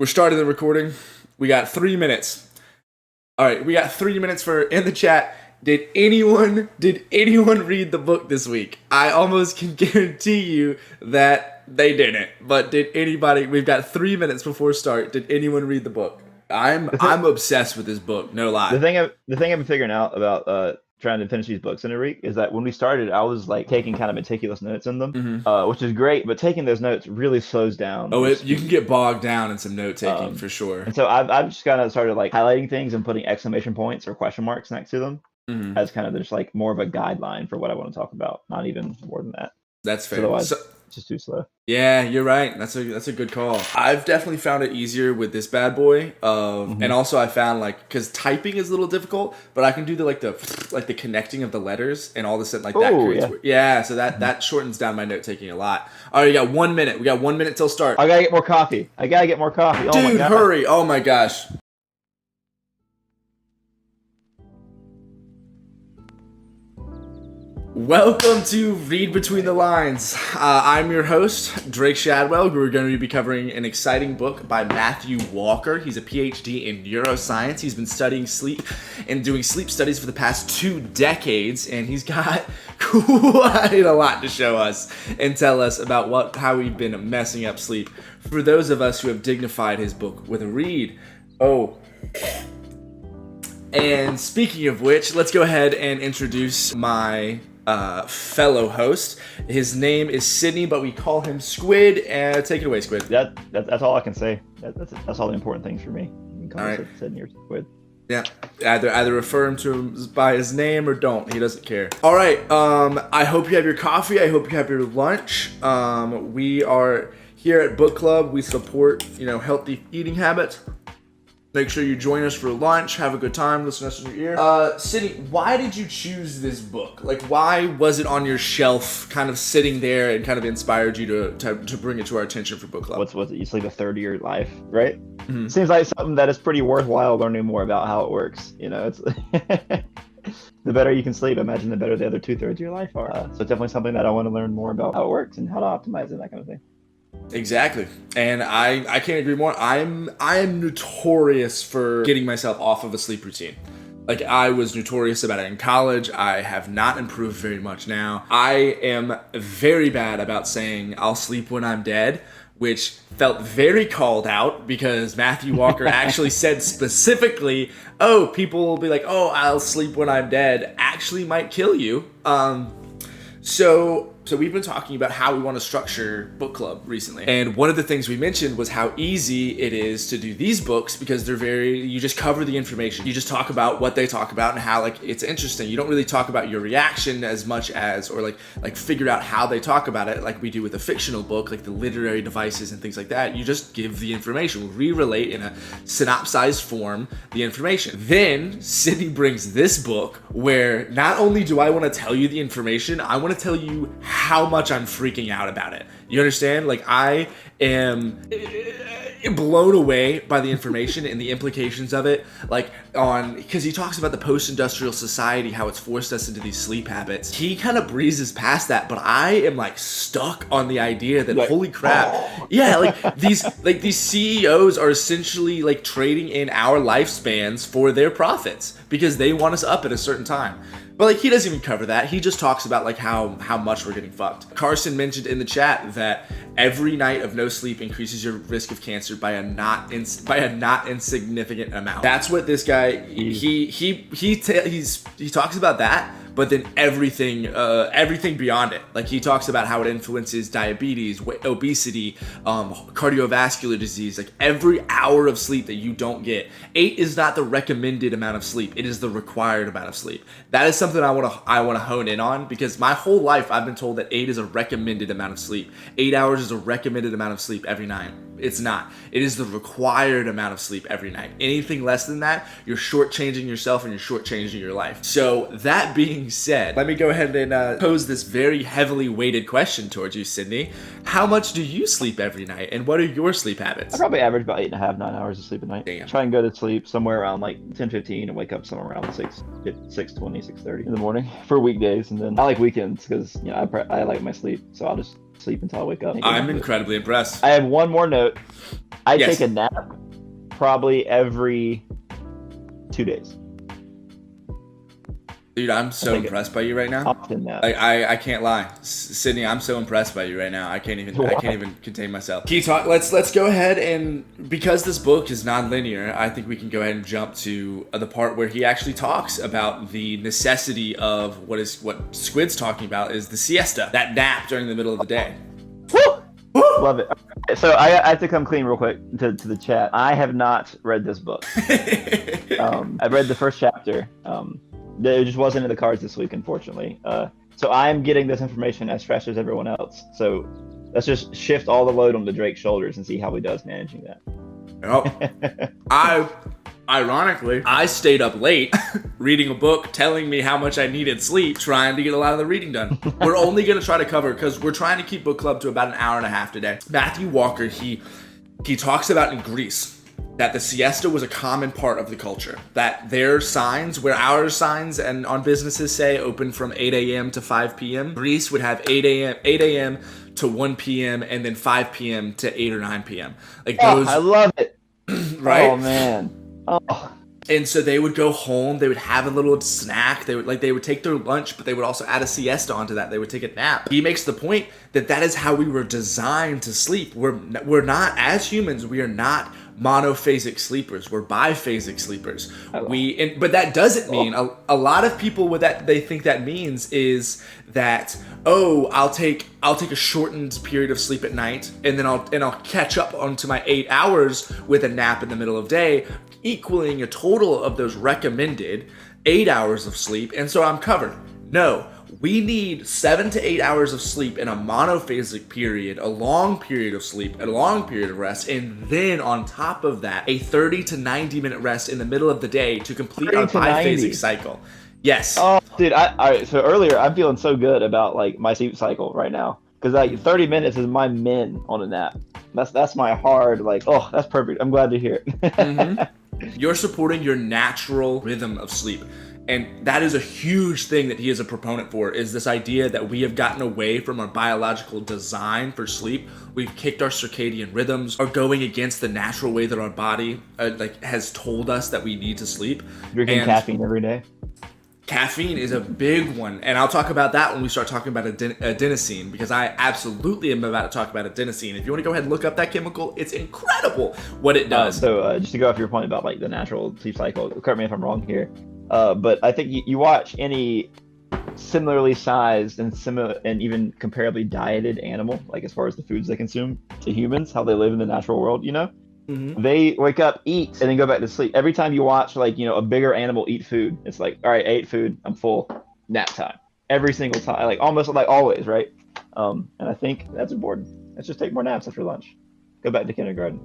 We're starting the recording. We got 3 minutes. All right, we got 3 minutes for in the chat. Did anyone read the book this week? I almost can guarantee you that they didn't. But did anybody? We've got 3 minutes before start. Did anyone read the book? I'm obsessed with this book. No lie. The thing I've been figuring out about trying to finish these books in a week is that when we started, I was like taking kind of meticulous notes in them, which is great. But taking those notes really slows down. Oh, you can get bogged down in some note taking for sure. And so I've just kind of started like highlighting things and putting exclamation points or question marks next to them as kind of just like more of a guideline for what I want to talk about. Not even more than that. That's fair. Otherwise, it's just too slow. Yeah, you're right. That's a good call. I've definitely found it easier with this bad boy. And also I found because typing is a little difficult, but I can do the connecting of the letters and all this that creates. Yeah, so that shortens down my note taking a lot. All right, you got 1 minute. We got 1 minute till start. I gotta get more coffee. Oh Dude, my God. Hurry! Oh my gosh. Welcome to Read Between the Lines. I'm your host, Drake Shadwell. We're going to be covering an exciting book by Mathew Walker. He's a PhD in neuroscience. He's been studying sleep and doing sleep studies for the past 2 decades, and he's got quite a lot to show us and tell us about how we've been messing up sleep for those of us who have dignified his book with a read. And speaking of which, let's go ahead and introduce my fellow host. His name is Sydney, but we call him Squid. Take it away, Squid. That's all I can say. That's all the important things for me. You can call me Sydney or Squid. Yeah, either refer him to him by his name or don't. He doesn't care. All right. I hope you have your coffee. I hope you have your lunch. We are here at Book Club. We support healthy eating habits. Make sure you join us for lunch. Have a good time. Listen to us in your ear. Sydney, why did you choose this book? Why was it on your shelf, kind of sitting there, and kind of inspired you to bring it to our attention for book club? What's it? You sleep a third of your life, right? Mm-hmm. Seems like something that is pretty worthwhile learning more about how it works. It's the better you can sleep, imagine the better the other 2/3 of your life are. So it's definitely something that I want to learn more about how it works and how to optimize it, that kind of thing. Exactly. And I can't agree more. I am notorious for getting myself off of a sleep routine. I was notorious about it in college. I have not improved very much now. I am very bad about saying I'll sleep when I'm dead, which felt very called out because Mathew Walker actually said specifically, people will be like, I'll sleep when I'm dead, actually might kill you. So we've been talking about how we want to structure book club recently. And one of the things we mentioned was how easy it is to do these books because you just cover the information. You just talk about what they talk about and how it's interesting. You don't really talk about your reaction as much as, or figure out how they talk about it like we do with a fictional book, like the literary devices and things like that. You just give the information, re-relate in a synopsized form the information. Then Sydney brings this book where not only do I want to tell you the information, I want to tell you how much I'm freaking out about it. You understand? I am blown away by the information and the implications of it. Because he talks about the post-industrial society, how it's forced us into these sleep habits. He kind of breezes past that, but I am stuck on the idea that holy crap, these CEOs are essentially trading in our lifespans for their profits because they want us up at a certain time. But he doesn't even cover that. He just talks about how much we're getting fucked. Carson mentioned in the chat that every night of no sleep increases your risk of cancer by a not insignificant amount. That's what this guy he talks about that. But then everything beyond it. He talks about how it influences diabetes, obesity, cardiovascular disease. Every hour of sleep that you don't get. 8 is not the recommended amount of sleep. It is the required amount of sleep. That is something I want to hone in on because my whole life I've been told that 8 is a recommended amount of sleep. 8 hours is a recommended amount of sleep every night. It's not. It is the required amount of sleep every night. Anything less than that, you're shortchanging yourself and you're shortchanging your life. So that being said, let me go ahead and pose this very heavily weighted question towards you, Sydney. How much do you sleep every night, and what are your sleep habits? I probably average about 8.5, 9 hours of sleep a night. Damn. Try and go to sleep somewhere around 10:15 and wake up somewhere around 6:20, 6:30 in the morning for weekdays, and then I like weekends because I like my sleep, so I'll just sleep until I wake up. I'm incredibly impressed. I have one more note. I take a nap probably every 2 days. Dude, I'm so impressed by you right now. Often that. I can't lie, Sydney. I'm so impressed by you right now. I can't even contain myself. Can you talk? Let's go ahead, and because this book is non-linear, I think we can go ahead and jump to the part where he actually talks about the necessity of what Squid's talking about is the siesta, that nap during the middle of the day. Woo! Love it. So I have to come clean real quick to the chat. I have not read this book. I've read the first chapter. It just wasn't in the cards this week, unfortunately. So I'm getting this information as fresh as everyone else. So let's just shift all the load onto Drake's shoulders and see how he does managing that. Oh, ironically, I stayed up late reading a book telling me how much I needed sleep, trying to get a lot of the reading done. We're only going to try to cover, because we're trying to keep book club to about an hour and a half today. Mathew Walker, he talks about in Greece that the siesta was a common part of the culture, that their signs, where our signs and on businesses say open from 8 a.m. to 5 p.m., Greece would have 8 a.m. to 1 p.m. and then 5 p.m. to 8 or 9 p.m. Like those. I love it. Right? Oh man. Oh. And so they would go home, they would have a little snack, they would take their lunch, but they would also add a siesta onto that. They would take a nap. He makes the point that is how we were designed to sleep. We're not, as humans, we are not monophasic sleepers. We're biphasic sleepers. But that doesn't mean a lot of people with that, they think that means is that, I'll take a shortened period of sleep at night and then I'll catch up onto my 8 hours with a nap in the middle of the day, equaling a total of those recommended 8 hours of sleep, and so I'm covered. No, we need 7 to 8 hours of sleep in a monophasic period, a long period of sleep, a long period of rest, and then on top of that, a 30 to 90 minute rest in the middle of the day to complete our biphasic cycle. Yes. Oh, dude, all right, so earlier, I'm feeling so good about like my sleep cycle right now, because like 30 minutes is my min on a nap. That's my hard, like, that's perfect. I'm glad to hear it. Mm-hmm. You're supporting your natural rhythm of sleep. And that is a huge thing that he is a proponent for, is this idea that we have gotten away from our biological design for sleep. We've kicked our circadian rhythms, are going against the natural way that our body has told us that we need to sleep. Drinking caffeine every day. Caffeine is a big one, and I'll talk about that when we start talking about adenosine, because I absolutely am about to talk about adenosine. If you want to go ahead and look up that chemical, it's incredible what it does. So just to go off your point about like the natural sleep cycle, correct me if I'm wrong here, but I think you watch any similarly sized and similar and even comparably dieted animal, like as far as the foods they consume to humans, how they live in the natural world, Mm-hmm. They wake up, eat, and then go back to sleep. Every time you watch a bigger animal eat food, it's like, all right, I ate food, I'm full, nap time. Every single time, like almost like always, right? And I think that's important. Let's just take more naps after lunch. Go back to kindergarten.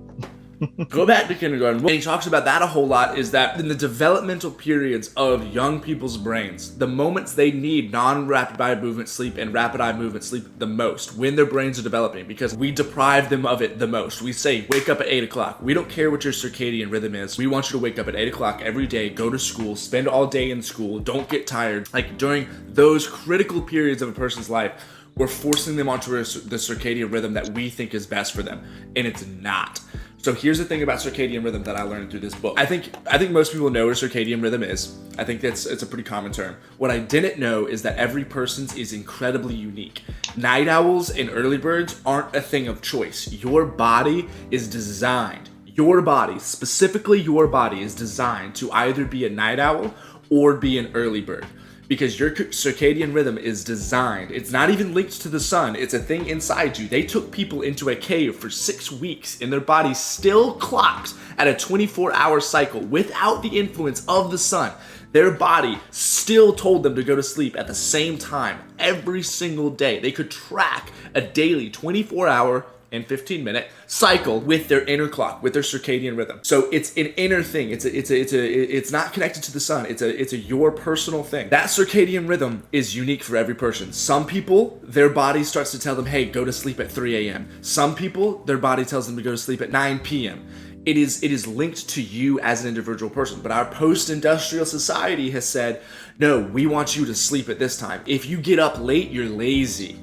Go back to kindergarten. And he talks about that a whole lot, is that in the developmental periods of young people's brains, the moments they need non-rapid eye movement sleep and rapid eye movement sleep the most, when their brains are developing, because we deprive them of it the most. We say, wake up at 8 o'clock. We don't care what your circadian rhythm is. We want you to wake up at 8 o'clock every day, go to school, spend all day in school, don't get tired. Like during those critical periods of a person's life, we're forcing them onto the circadian rhythm that we think is best for them, and it's not. So here's the thing about circadian rhythm that I learned through this book. I think most people know what a circadian rhythm is. I think it's a pretty common term. What I didn't know is that every person's is incredibly unique. Night owls and early birds aren't a thing of choice. Your body is designed. Your body, specifically your body, is designed to either be a night owl or be an early bird. Because your circadian rhythm is designed. It's not even linked to the sun. It's a thing inside you. They took people into a cave for 6 weeks and their body still clocked at a 24-hour cycle without the influence of the sun. Their body still told them to go to sleep at the same time every single day. They could track a daily 24-hour and 15-minute cycle with their inner clock, with their circadian rhythm. So it's an inner thing. It's not connected to the sun. It's a your personal thing. That circadian rhythm is unique for every person. Some people, their body starts to tell them, hey, go to sleep at 3 a.m. Some people, their body tells them to go to sleep at 9 p.m. It is linked to you as an individual person. But our post-industrial society has said, no, we want you to sleep at this time. If you get up late, you're lazy.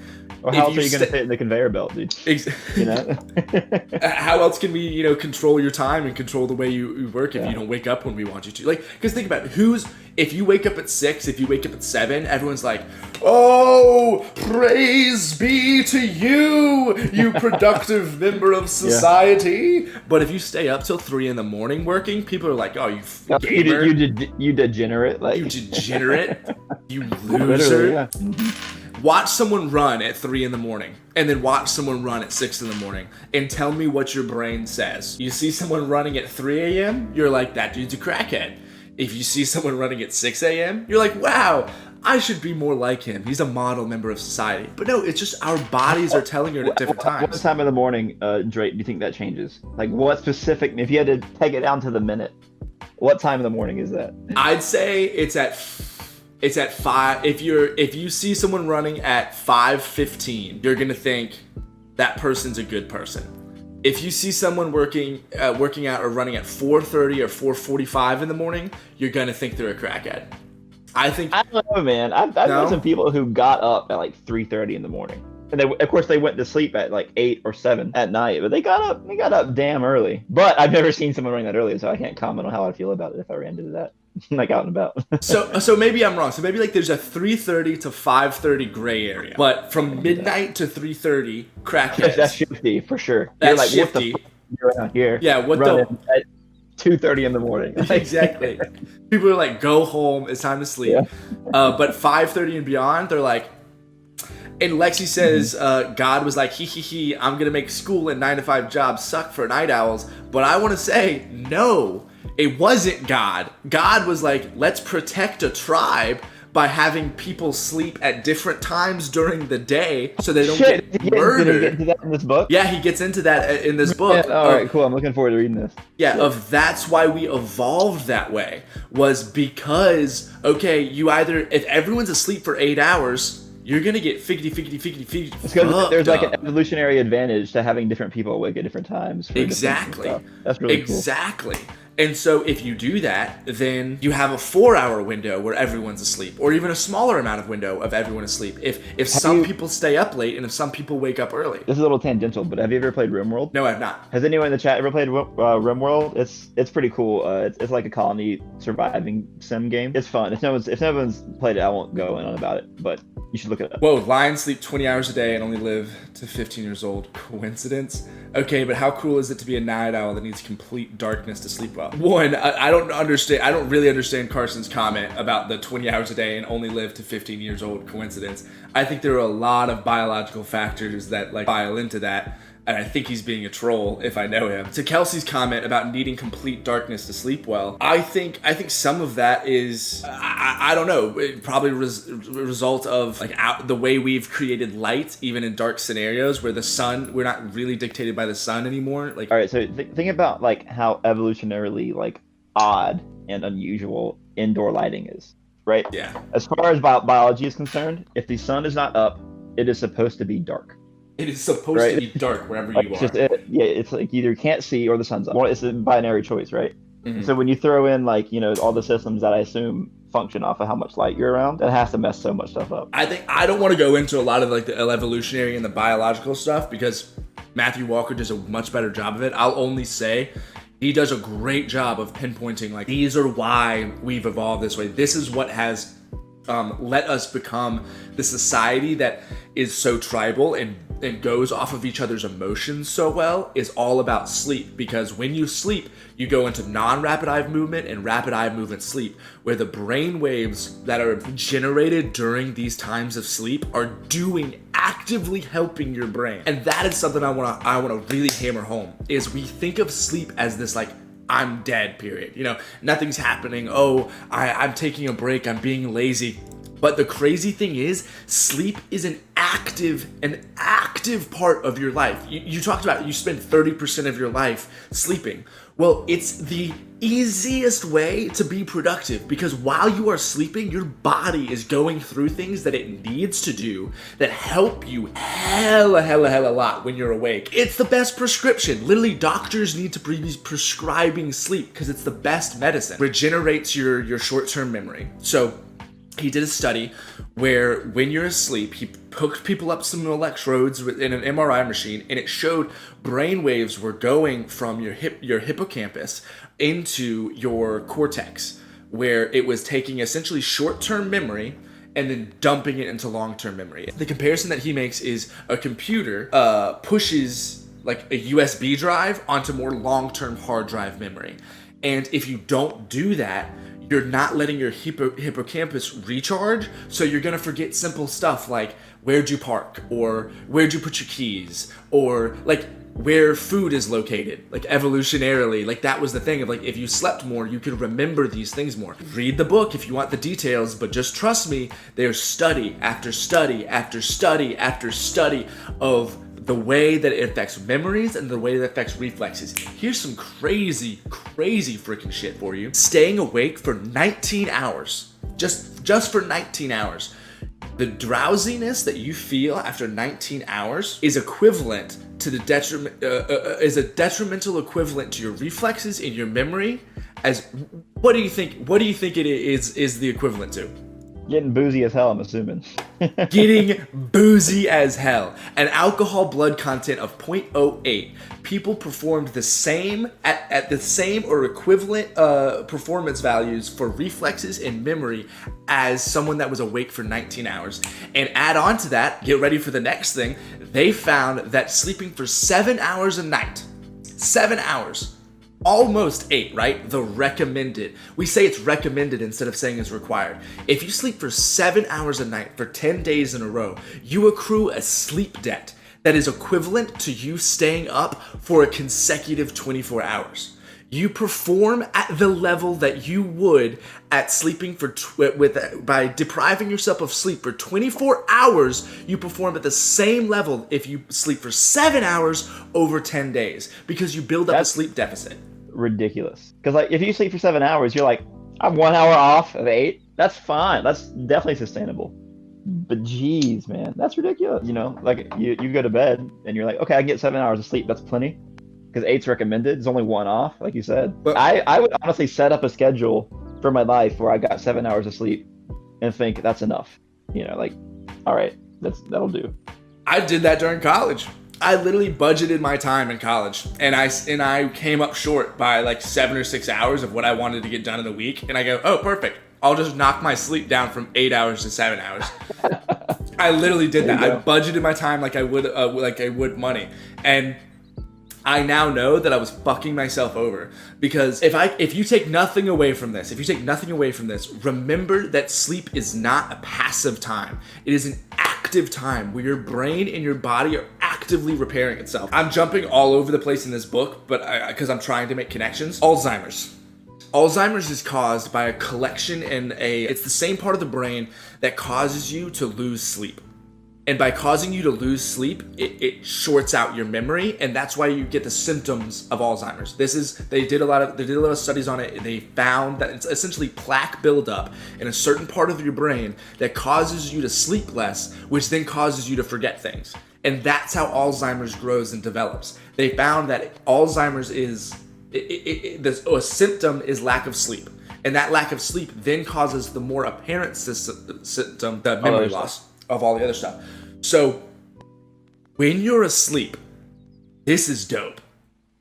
Or how else are you going to fit in the conveyor belt, dude? You know? How else can we, control your time and control the way you work if you don't wake up when we want you to? Like, because think about it, if you wake up at 6, if you wake up at 7, everyone's like, oh, praise be to you, you productive member of society. But if you stay up till 3 in the morning working, people are like, oh, gamer. You degenerate. Like. You degenerate. You loser. Yeah. Watch someone run at 3 in the morning and then watch someone run at 6 in the morning and tell me what your brain says. You see someone running at 3 a.m., you're like, that dude's a crackhead. If you see someone running at 6 a.m., you're like, wow, I should be more like him. He's a model member of society. But no, it's just our bodies are telling you at different times. What time of the morning, Drake, do you think that changes? Like, what specific, if you had to take it down to the minute, what time of the morning is that? I'd say it's at 5. If you see someone running at 5:15, you're gonna think that person's a good person. If you see someone working out or running at 4:30 or 4:45 in the morning, you're gonna think they're a crackhead. I don't know, man. I've known some people who got up at like 3:30 in the morning, and of course they went to sleep at like 8 or 7 at night. But they got up damn early. But I've never seen someone running that early, so I can't comment on how I feel about it if I ran into that. Like out and about. So maybe I'm wrong. So maybe like there's a 3:30 to 5:30 gray area, but from midnight to 3:30, crackheads. That's shifty for sure. That's like, shifty. What the f- you're out here? Yeah. What the? At 2:30 in the morning. Exactly. People are like, go home. It's time to sleep. Yeah. But 5:30 and beyond, they're like. And Lexi says, God was like, I'm gonna make school and 9-to-5 jobs suck for night owls. But I want to say, no. It wasn't God. God was like, let's protect a tribe by having people sleep at different times during the day so they don't get murdered. Did he get into that in this book? Yeah, he gets into that in this book. All right, cool. I'm looking forward to reading this. Yeah, that's why we evolved that way, was because, okay, if everyone's asleep for 8 hours, you're going to get figgity. It's because there's like an evolutionary advantage to having different people awake at different times. Exactly. That's really cool. Exactly. And so if you do that, then you have a 4-hour window where everyone's asleep, or even a smaller amount of window of everyone asleep. If some people stay up late and if some people wake up early. This is a little tangential, but have you ever played RimWorld? No, I have not. Has anyone in the chat ever played RimWorld? It's pretty cool. It's like a colony surviving sim game. It's fun. If no one's played it, I won't go in on about it, but you should look it up. Whoa, lions sleep 20 hours a day and only live to 15 years old. Coincidence? Okay, but how cool is it to be a night owl that needs complete darkness to sleep well? One, I don't really understand Carson's comment about the 20 hours a day and only live to 15 years old coincidence. I think there are a lot of biological factors that like file into that. And I think he's being a troll if I know him. To Kelsey's comment about needing complete darkness to sleep well, I think some of that is, I don't know, probably result of like the way we've created light, even in dark scenarios where the sun, we're not really dictated by the sun anymore. Like, all right, so think about like how evolutionarily like odd and unusual indoor lighting is, right? Yeah. As far as biology is concerned, if the sun is not up, it is supposed to be dark. It is supposed to be dark wherever you are. It's like either you can't see or the sun's up. Well, it's a binary choice, right? Mm-hmm. So when you throw in like, all the systems that I assume function off of how much light you're around, that has to mess so much stuff up. I think I don't want to go into a lot of like the evolutionary and the biological stuff because Mathew Walker does a much better job of it. I'll only say he does a great job of pinpointing like these are why we've evolved this way. This is what has let us become the society that is so tribal and goes off of each other's emotions so well, is all about sleep. Because when you sleep, you go into non-rapid eye movement and rapid eye movement sleep, where the brain waves that are generated during these times of sleep are actively helping your brain. And that is something I want to really hammer home, is we think of sleep as this like, I'm dead, period. Nothing's happening. Oh, I'm taking a break. I'm being lazy. But the crazy thing is, sleep is an active part of your life. You talked about you spend 30% of your life sleeping. Well, it's the easiest way to be productive, because while you are sleeping, your body is going through things that it needs to do that help you hella lot when you're awake. It's the best prescription. Literally, doctors need to be prescribing sleep because it's the best medicine. Regenerates your short-term memory. So he did a study where when you're asleep, he hooked people up some electrodes in an MRI machine, and it showed brain waves were going from your hippocampus into your cortex, where it was taking essentially short-term memory and then dumping it into long-term memory. The comparison that he makes is a computer pushes like a USB drive onto more long-term hard drive memory. And if you don't do that, you're not letting your hippocampus recharge, so you're gonna forget simple stuff like where'd you park, or where'd you put your keys, or like where food is located. Like evolutionarily, like that was the thing of like, if you slept more, you could remember these things more. Read the book if you want the details, but just trust me, there's study after study after study after study of the way that it affects memories and the way that it affects reflexes. Here's some crazy freaking shit for you. Staying awake for 19 hours, just for 19 hours. The drowsiness that you feel after 19 hours is equivalent to the is a detrimental equivalent to your reflexes and your memory. As what do you think it is the equivalent to? Getting boozy as hell, I'm assuming. Getting boozy as hell. An alcohol blood content of 0.08. People performed the same at the same or equivalent performance values for reflexes and memory as someone that was awake for 19 hours. And add on to that, get ready for the next thing, they found that sleeping for 7 hours a night, 7 hours, almost 8, right? The recommended. We say it's recommended instead of saying it's required. If you sleep for 7 hours a night for 10 days in a row, you accrue a sleep debt that is equivalent to you staying up for a consecutive 24 hours. You perform at the level that you would at sleeping by depriving yourself of sleep for 24 hours, you perform at the same level if you sleep for 7 hours over 10 days because you build up a sleep deficit. Ridiculous. Because like if you sleep for 7 hours, you're like, I'm 1 hour off of 8. That's fine. That's definitely sustainable. But geez, man, that's ridiculous. You know, like you go to bed and you're like, okay, I can get 7 hours of sleep. That's plenty. Because 8's recommended. It's only 1 off, like you said. But I would honestly set up a schedule for my life where I got 7 hours of sleep and think that's enough. You know, like, all right, that'll do. I did that during college. I literally budgeted my time in college, and I came up short by like 7 or 6 hours of what I wanted to get done in a week. And I go, oh, perfect. I'll just knock my sleep down from 8 hours to 7 hours. I literally did that. I budgeted my time like I would money, and I now know that I was fucking myself over because if you take nothing away from this, remember that sleep is not a passive time. It is an active time where your brain and your body are actively repairing itself. I'm jumping all over the place in this book, but because I'm trying to make connections. Alzheimer's is caused by a collection it's the same part of the brain that causes you to lose sleep. And by causing you to lose sleep, it shorts out your memory, and that's why you get the symptoms of Alzheimer's. They did a lot of studies on it. They found that it's essentially plaque buildup in a certain part of your brain that causes you to sleep less, which then causes you to forget things. And that's how Alzheimer's grows and develops. They found that Alzheimer's a symptom is lack of sleep. And that lack of sleep then causes the more apparent symptom, the memory loss of all the other stuff. So when you're asleep, this is dope.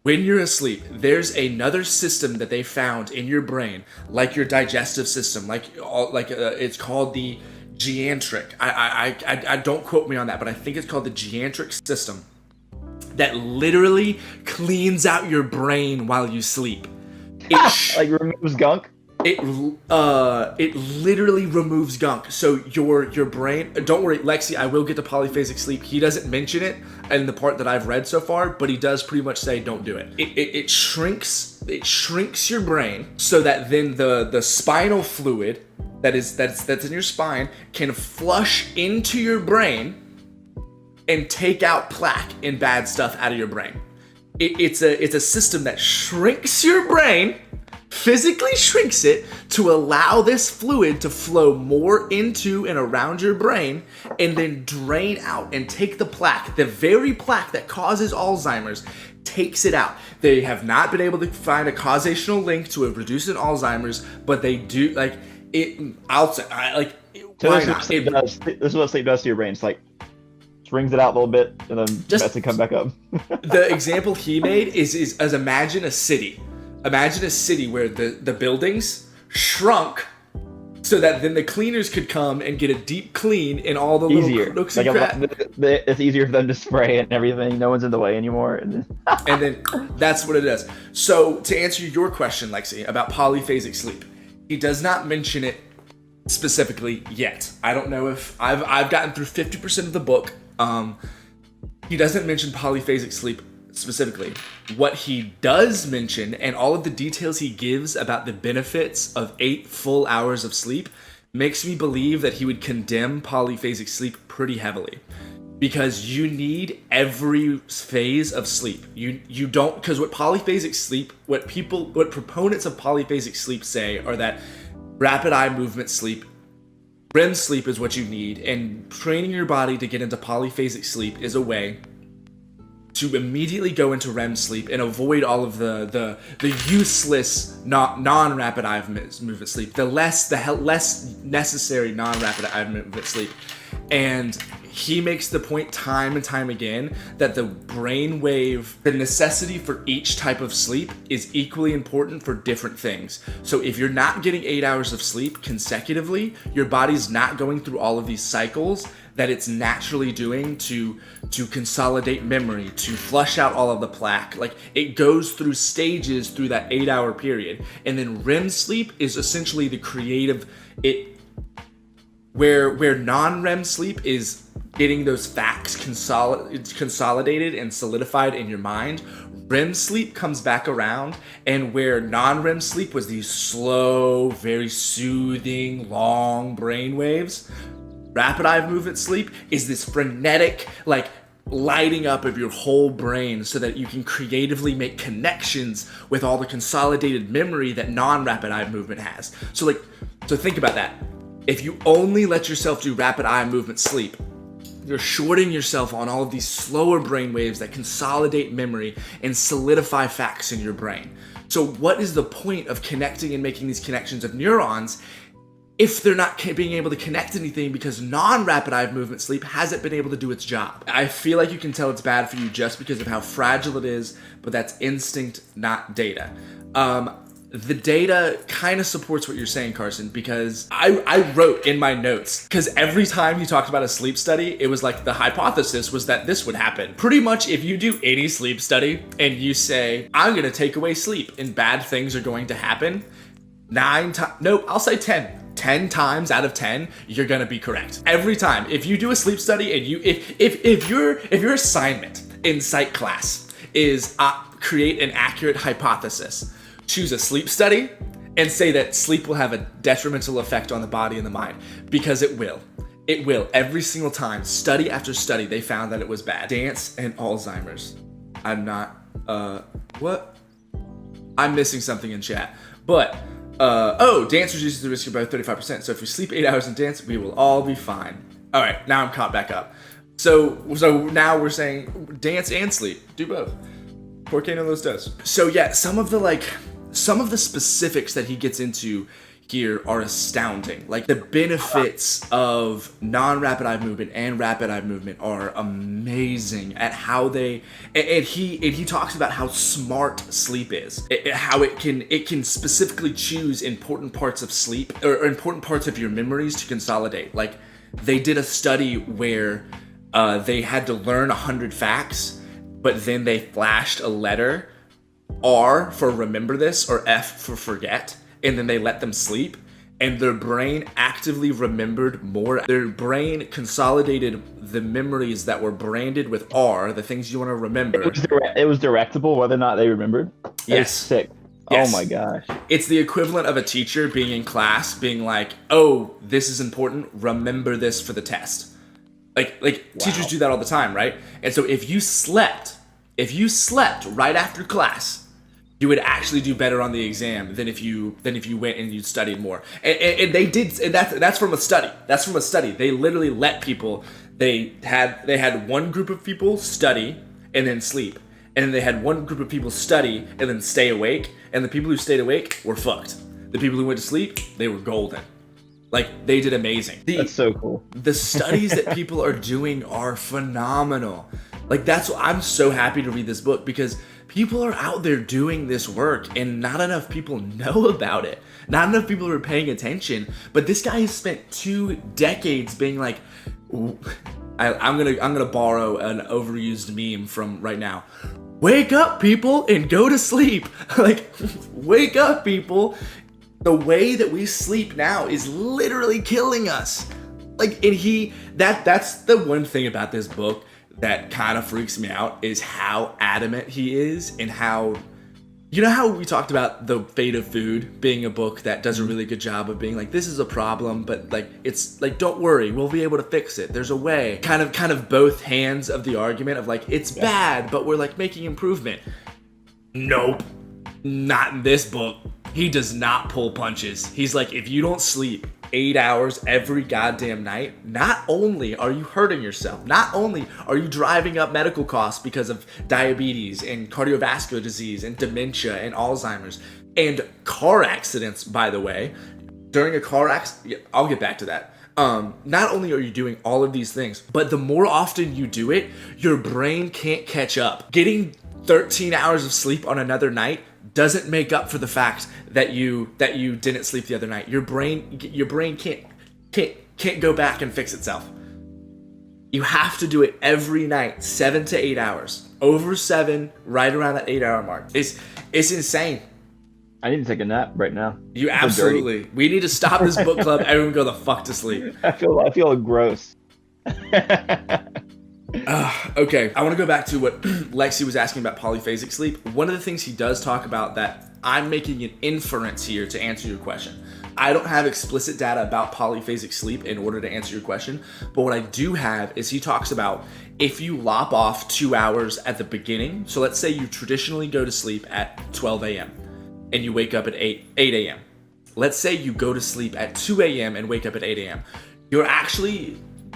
When you're asleep, there's another system that they found in your brain, like your digestive system, it's called the geantric. I don't quote me on that, but I think it's called the geantric system that literally cleans out your brain while you sleep. Like removes gunk? It literally removes gunk. So your brain, don't worry, Lexi, I will get to polyphasic sleep. He doesn't mention it in the part that I've read so far, but he does pretty much say don't do it. It shrinks your brain so that then the spinal fluid that's in your spine can flush into your brain and take out plaque and bad stuff out of your brain. It's a system that shrinks your brain, physically shrinks it to allow this fluid to flow more into and around your brain and then drain out and take the plaque, the very plaque that causes Alzheimer's, takes it out. They have not been able to find a causational link to a reduced in Alzheimer's, but they do, like, I'll say, like, So why this is, what not? sleep does, this is what sleep does to your brain. It's like, brings it out a little bit and then Just- lets it come back up. The example he made is as imagine a city. Imagine a city where the buildings shrunk so that then the cleaners could come and get a deep clean in all the Easier. little nooks Like, and crannies. it's easier for them to spray and everything. No one's in the way anymore. And And then that's what it does. So to answer your question, Lexi, about polyphasic sleep, he does not mention it specifically yet. I don't know if I've gotten through 50% of the book. He doesn't mention polyphasic sleep specifically. What he does mention, and all of the details he gives about the benefits of 8 full hours of sleep, makes me believe that he would condemn polyphasic sleep pretty heavily. Because you need every phase of sleep. You don't, because what polyphasic sleep, what proponents of polyphasic sleep say are that rapid eye movement sleep, REM sleep is what you need, and training your body to get into polyphasic sleep is a way to immediately go into REM sleep and avoid all of the useless non-rapid eye movement sleep, the less necessary non-rapid eye movement sleep. And he makes the point time and time again that the the necessity for each type of sleep is equally important for different things. So if you're not getting 8 hours of sleep consecutively, your body's not going through all of these cycles that it's naturally doing to consolidate memory, to flush out all of the plaque. Like, it goes through stages through that 8 hour period. And then REM sleep is essentially the creative, where non-REM sleep is getting those facts consolidated and solidified in your mind. REM sleep comes back around, and where non-REM sleep was these slow, very soothing, long brain waves, rapid eye movement sleep is this frenetic, like, lighting up of your whole brain so that you can creatively make connections with all the consolidated memory that non-rapid eye movement has. So think about that. If you only let yourself do rapid eye movement sleep, you're shorting yourself on all of these slower brain waves that consolidate memory and solidify facts in your brain. So what is the point of connecting and making these connections of neurons if they're not being able to connect anything because non-rapid eye movement sleep hasn't been able to do its job? I feel like you can tell it's bad for you just because of how fragile it is, but that's instinct, not data. The data kind of supports what you're saying, Carson, because I wrote in my notes, because every time he talked about a sleep study, it was like the hypothesis was that this would happen. Pretty much if you do any sleep study and you say, I'm going to take away sleep and bad things are going to happen, 10 times out of 10, you're going to be correct. Every time. If you do a sleep study and if your assignment in psych class is create an accurate hypothesis, choose a sleep study and say that sleep will have a detrimental effect on the body and the mind, because it will. It will. Every single time, study after study, they found that it was bad. Dance and Alzheimer's. What? I'm missing something in chat. But, dance reduces the risk by 35%. So if we sleep 8 hours and dance, we will all be fine. All right, now I'm caught back up. So now we're saying dance and sleep. Do both. Porque no los dos. So yeah, some of the specifics that he gets into here are astounding. Like, the benefits of non-rapid eye movement and rapid eye movement are amazing at how they, and he talks about how smart sleep is, how it can specifically choose important parts of sleep or important parts of your memories to consolidate. Like, they did a study where they had to learn 100 facts, but then they flashed a letter, R for remember this or F for forget, and then they let them sleep, and their brain actively remembered more. Their brain consolidated the memories that were branded with R, the things you want to remember. It was directable whether or not they remembered? Yes. Sick. Yes. Oh my gosh. It's the equivalent of a teacher being in class, being like, oh, this is important, remember this for the test. Like wow. Teachers do that all the time, right? And so if you slept right after class, you would actually do better on the exam than if you went and you studied more. And they did, and that's from a study. That's from a study. They literally let people. They had one group of people study and then sleep, and then they had one group of people study and then stay awake. And the people who stayed awake were fucked. The people who went to sleep, they were golden. Like, they did amazing. That's so cool. The studies that people are doing are phenomenal. Like, that's what I'm so happy to read this book, because people are out there doing this work and not enough people know about it. Not enough people are paying attention. But this guy has spent 2 decades being like, I'm gonna borrow an overused meme from right now. Wake up, people, and go to sleep. Like, wake up, people. The way that we sleep now is literally killing us. Like, and that's the one thing about this book that kind of freaks me out, is how adamant he is, and how, you know how we talked about The Fate of Food being a book that does a really good job of being like, this is a problem, but like, it's like, don't worry, we'll be able to fix it. There's a way. Kind of both hands of the argument of like, it's bad, but we're like making improvement. Nope. Not in this book. He does not pull punches. He's like, if you don't sleep 8 hours every goddamn night, not only are you hurting yourself, not only are you driving up medical costs because of diabetes and cardiovascular disease and dementia and Alzheimer's and car accidents, by the way. During a car accident, I'll get back to that. Not only are you doing all of these things, but the more often you do it, your brain can't catch up. Getting 13 hours of sleep on another night doesn't make up for the fact that you didn't sleep the other night. Your brain can't go back and fix itself. You have to do it every night, 7 to 8 hours. Over 7, right around that 8-hour mark. It's insane. I need to take a nap right now. You absolutely. We need to stop this book club. Everyone go the fuck to sleep. I feel gross. Okay, I want to go back to what Lexi was asking about polyphasic sleep. One of the things he does talk about, that I'm making an inference here to answer your question. I don't have explicit data about polyphasic sleep in order to answer your question, but what I do have is he talks about if you lop off 2 hours at the beginning. So let's say you traditionally go to sleep at 12 a.m. and you wake up at 8 a.m. Let's say you go to sleep at 2 a.m. and wake up at 8 a.m.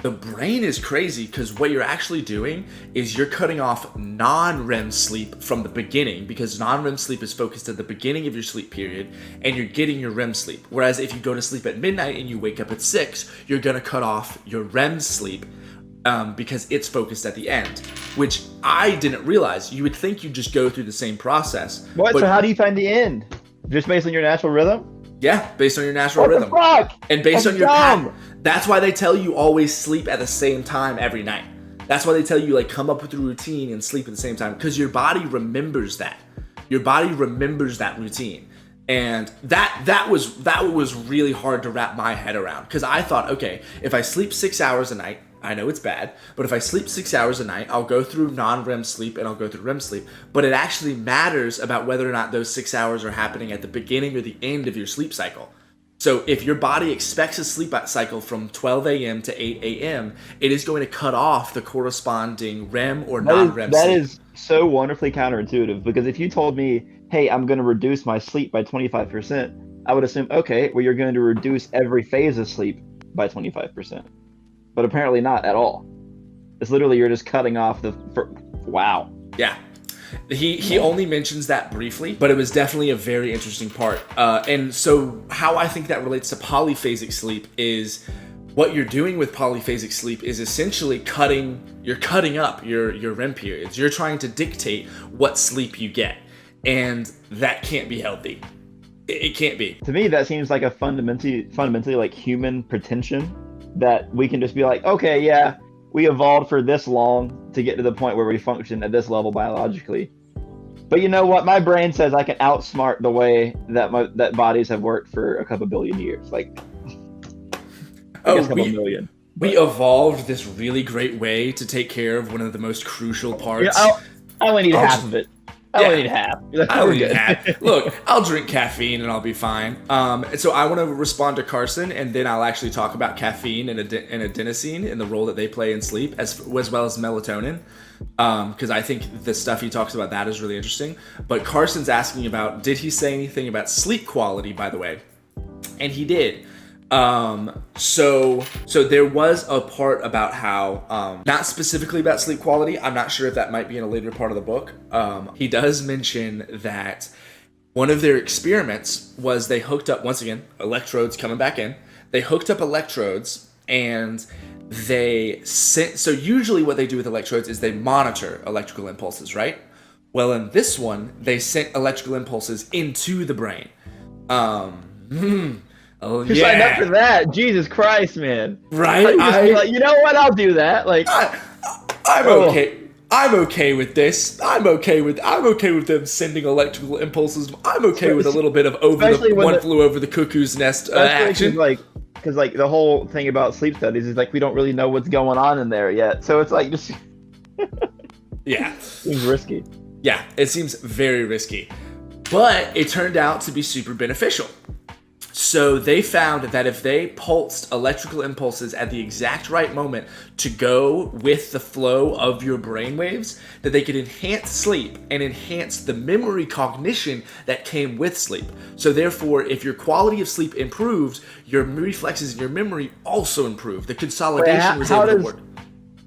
The brain is crazy, because what you're actually doing is you're cutting off non-REM sleep from the beginning, because non-REM sleep is focused at the beginning of your sleep period, and you're getting your REM sleep. Whereas if you go to sleep at midnight and you wake up at 6, you're going to cut off your REM sleep because it's focused at the end, which I didn't realize. You would think you just go through the same process. What? So how do you find the end? Just based on your natural rhythm? Yeah, based on your natural rhythm. What the fuck? And based That's on your dumb. pattern. That's why they tell you always sleep at the same time every night. That's why they tell you, like, come up with a routine and sleep at the same time, because your body remembers that. Your body remembers that routine. And that was really hard to wrap my head around, because I thought, okay, if I sleep 6 hours a night, I know it's bad, but if I sleep 6 hours a night, I'll go through non-REM sleep and I'll go through REM sleep. But it actually matters about whether or not those 6 hours are happening at the beginning or the end of your sleep cycle. So if your body expects a sleep cycle from 12 a.m. to 8 a.m., it is going to cut off the corresponding REM or non-REM sleep. That is so wonderfully counterintuitive, because if you told me, hey, I'm going to reduce my sleep by 25%, I would assume, okay, well, you're going to reduce every phase of sleep by 25%. But apparently not at all. It's literally, you're just cutting off wow. Yeah. He only mentions that briefly, but it was definitely a very interesting part. And so how I think that relates to polyphasic sleep is, what you're doing with polyphasic sleep is essentially you're cutting up your REM periods. You're trying to dictate what sleep you get. And that can't be healthy. It can't be. To me, that seems like a fundamentally like human pretension, that we can just be like, okay, yeah, we evolved for this long to get to the point where we function at this level biologically. But you know what? My brain says I can outsmart the way that bodies have worked for a couple billion years. Like, million. We evolved this really great way to take care of one of the most crucial parts. Yeah, I only need half of it. I only need half. I only need half. Look, I'll drink caffeine and I'll be fine. So I want to respond to Carson, and then I'll actually talk about caffeine and adenosine and the role that they play in sleep, as well as melatonin, because I think the stuff he talks about that is really interesting. But Carson's asking about, did he say anything about sleep quality, by the way? And he did. So there was a part about how, not specifically about sleep quality. I'm not sure if that might be in a later part of the book. He does mention that one of their experiments was they hooked up, once again, electrodes coming back in. They hooked up electrodes and they sent. So usually what they do with electrodes is they monitor electrical impulses, right? Well, in this one, they sent electrical impulses into the brain. Oh, You signed up for that? Jesus Christ, man! Right? Like, you know what? I'll do that. Like, I'm okay. I'm okay with this. I'm okay with them sending electrical impulses. I'm okay with a little bit of flew over the cuckoo's nest action. Because the whole thing about sleep studies is like we don't really know what's going on in there yet. So it's like just yeah, seems risky. Yeah, it seems very risky, but it turned out to be super beneficial. So they found that if they pulsed electrical impulses at the exact right moment to go with the flow of your brainwaves, that they could enhance sleep and enhance the memory cognition that came with sleep. So therefore, if your quality of sleep improved, your reflexes and your memory also improved. The consolidation was able to work.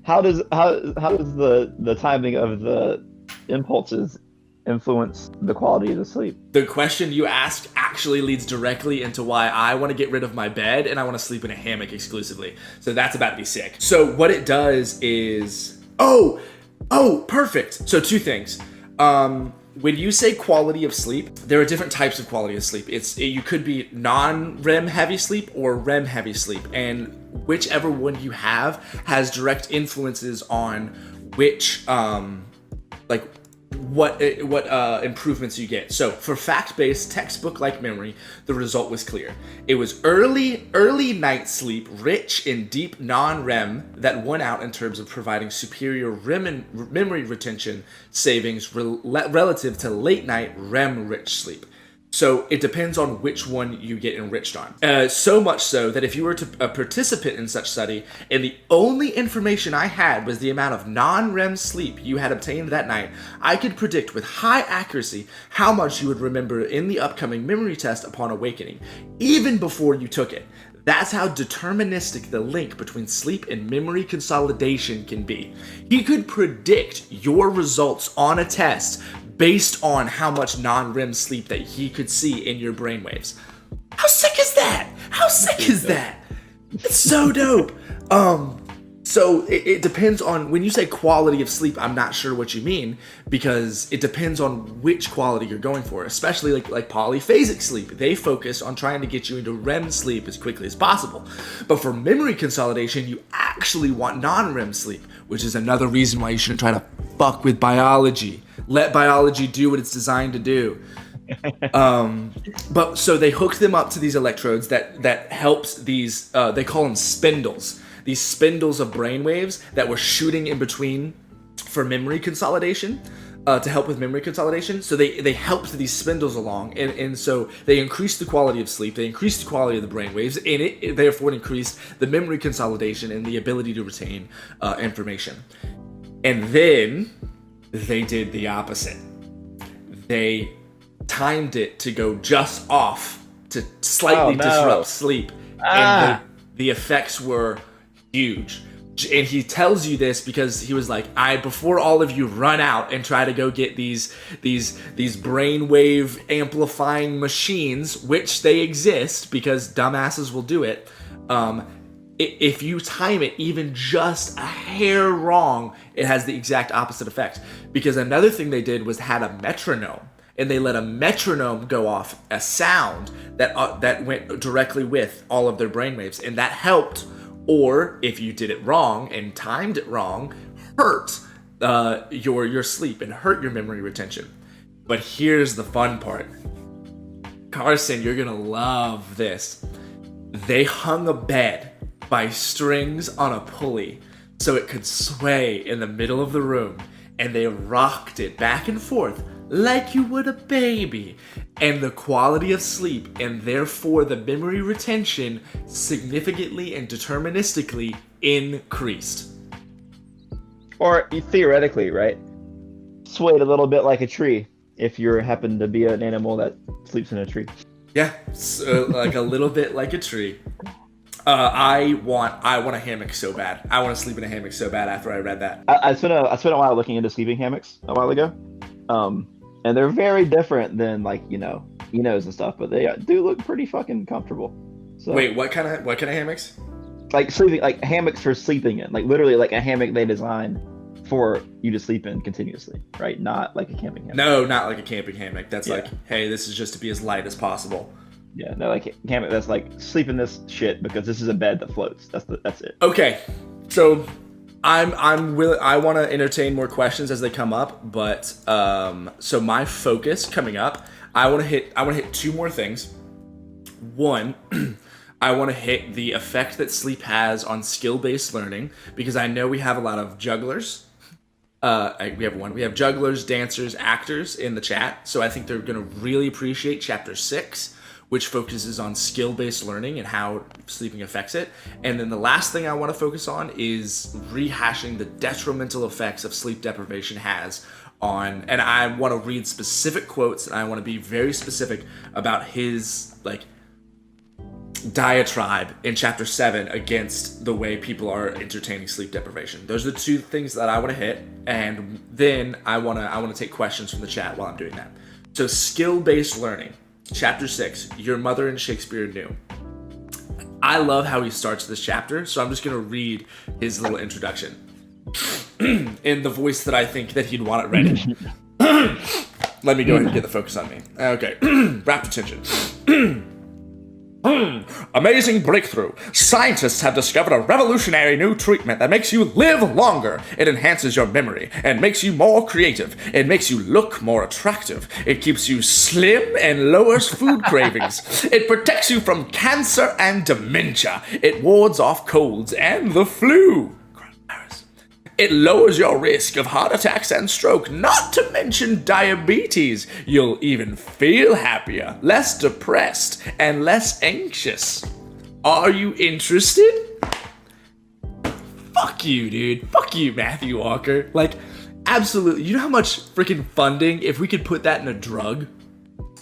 How does the timing of the impulses influence the quality of the sleep? The question you ask actually leads directly into why I want to get rid of my bed and I want to sleep in a hammock exclusively. So that's about to be sick. So what it does is, perfect. So two things. When you say quality of sleep, there are different types of quality of sleep. You could be non-REM heavy sleep or REM heavy sleep, and whichever one you have has direct influences on which what improvements you get. So for fact-based textbook-like memory, the result was clear. It was early night sleep, rich in deep non-REM, that won out in terms of providing superior memory retention savings relative to late night REM-rich sleep. So it depends on which one you get enriched on. So much so that if you were a participant in such study, and the only information I had was the amount of non-REM sleep you had obtained that night, I could predict with high accuracy how much you would remember in the upcoming memory test upon awakening, even before you took it. That's how deterministic the link between sleep and memory consolidation can be. He could predict your results on a test based on how much non-REM sleep that he could see in your brainwaves. How sick is that? How sick is that? It's so dope. So it depends on, when you say quality of sleep, I'm not sure what you mean, because it depends on which quality you're going for, especially like polyphasic sleep. They focus on trying to get you into REM sleep as quickly as possible. But for memory consolidation, you actually want non-REM sleep, which is another reason why you shouldn't try to fuck with biology. Let biology do what it's designed to do. But so they hooked them up to these electrodes that helps these, they call them spindles. These spindles of brainwaves that were shooting in between for memory consolidation, to help with memory consolidation. So they helped these spindles along, and so they increased the quality of sleep, they increased the quality of the brainwaves, and it therefore increased the memory consolidation and the ability to retain information. And then they did the opposite. They timed it to go just off to slightly disrupt sleep, and the effects were huge. And he tells you this because he was like, before all of you run out and try to go get these brainwave amplifying machines, which they exist because dumbasses will do it, if you time it even just a hair wrong, it has the exact opposite effect. Because another thing they did was had a metronome, and they let a metronome go off, a sound that went directly with all of their brainwaves, and that helped. Or if you did it wrong and timed it wrong, hurt your sleep and hurt your memory retention. But here's the fun part. Carson, you're gonna love this. They hung a bed by strings on a pulley so it could sway in the middle of the room, and they rocked it back and forth like you would a baby, and the quality of sleep and therefore the memory retention significantly and deterministically increased. Or theoretically, right? Swayed a little bit like a tree if you happen to be an animal that sleeps in a tree. Yeah, so like a little bit like a tree. I want a hammock so bad. I want to sleep in a hammock so bad after I read that. I spent a while looking into sleeping hammocks a while ago. And they're very different than Enos and stuff, but they do look pretty fucking comfortable. So, Wait, what kind of hammocks? like sleeping, like hammocks for sleeping in, like literally like a hammock they designed for you to sleep in continuously, right? Not like a camping hammock. No, not like a camping hammock. That's Yeah. like, hey, this is just to be as light as possible. Yeah, no, like hammock that's like sleep in this shit because this is a bed that floats. That's it. Okay, so I want to entertain more questions as they come up, but so my focus coming up, I want to hit two more things. One, I want to hit the effect that sleep has on skill-based learning, because I know we have a lot of jugglers. We have jugglers, dancers, actors in the chat, so I think they're going to really appreciate chapter 6, which focuses on skill-based learning and how sleeping affects it. And then the last thing I want to focus on is rehashing the detrimental effects of sleep deprivation has on, and I want to read specific quotes, and I want to be very specific about his, like, diatribe in chapter 7 against the way people are entertaining sleep deprivation. Those are the two things that I want to hit, and then I want to take questions from the chat while I'm doing that. So skill-based learning, chapter 6, Your Mother and Shakespeare Knew. I love how he starts this chapter, so I'm just going to read his little introduction in the voice that I think that he'd want it read. Let me go ahead and get the focus on me. Okay, rapt attention. Amazing breakthrough. Scientists have discovered a revolutionary new treatment that makes you live longer. It enhances your memory and makes you more creative. It makes you look more attractive. It keeps you slim and lowers food cravings. It protects you from cancer and dementia. It wards off colds and the flu. It lowers your risk of heart attacks and stroke, not to mention diabetes. You'll even feel happier, less depressed, and less anxious. Are you interested? Fuck you, dude. Fuck you, Mathew Walker. Like, absolutely. You know how much freaking funding, if we could put that in a drug?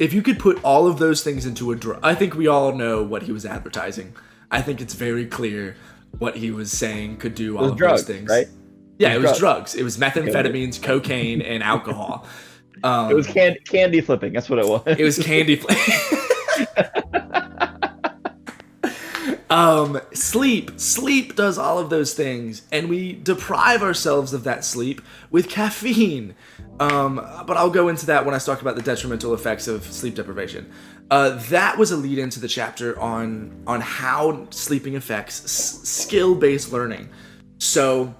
If you could put all of those things into a drug, I think we all know what he was advertising. I think it's very clear what he was saying could do all of drugs, those things. Right? Yeah, it was drugs. It was methamphetamines, cocaine, and alcohol. It was candy flipping. That's what it was. It was candy Sleep does all of those things, and we deprive ourselves of that sleep with caffeine. But I'll go into that when I talk about the detrimental effects of sleep deprivation. That was a lead into the chapter on how sleeping affects skill-based learning. So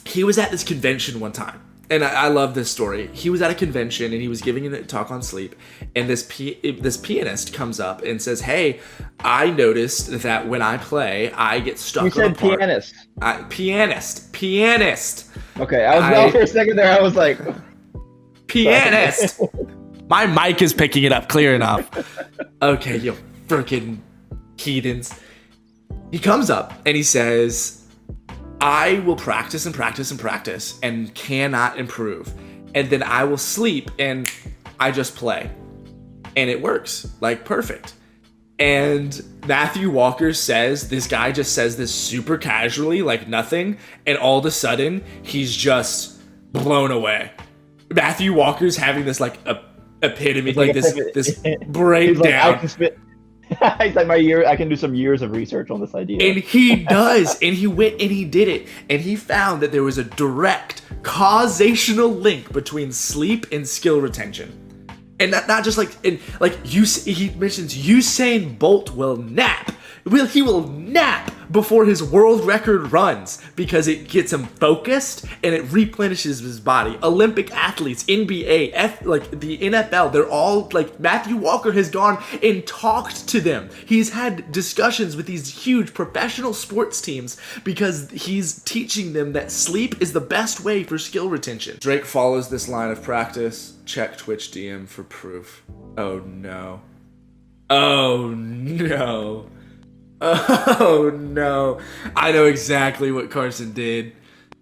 he was at this convention one time, and I love this story. He was at a convention, and he was giving a talk on sleep, and this pianist comes up and says, "Hey, I noticed that when I play, I get stuck." You said pianist. Pianist. Okay, I was for a second there. I was like, pianist. My mic is picking it up clear enough. Okay, you freaking heathens. He comes up and he says, I will practice and practice and practice and cannot improve. And then I will sleep and I just play. And it works, like perfect. And Mathew Walker says, this guy just says this super casually, like nothing. And all of a sudden, he's just blown away. Mathew Walker's having this like epitome, like this breakdown. He's like, I can do some years of research on this idea. And he does. And he went and he did it. And he found that there was a direct causational link between sleep and skill retention. And not just like, he mentions Usain Bolt will nap. He will nap before his world record runs because it gets him focused and it replenishes his body. Olympic athletes, NBA, the NFL, they're all like, Mathew Walker has gone and talked to them. He's had discussions with these huge professional sports teams because he's teaching them that sleep is the best way for skill retention. Drake follows this line of practice. Check Twitch DM for proof. Oh no. Oh no. Oh no. I know exactly what Carson did.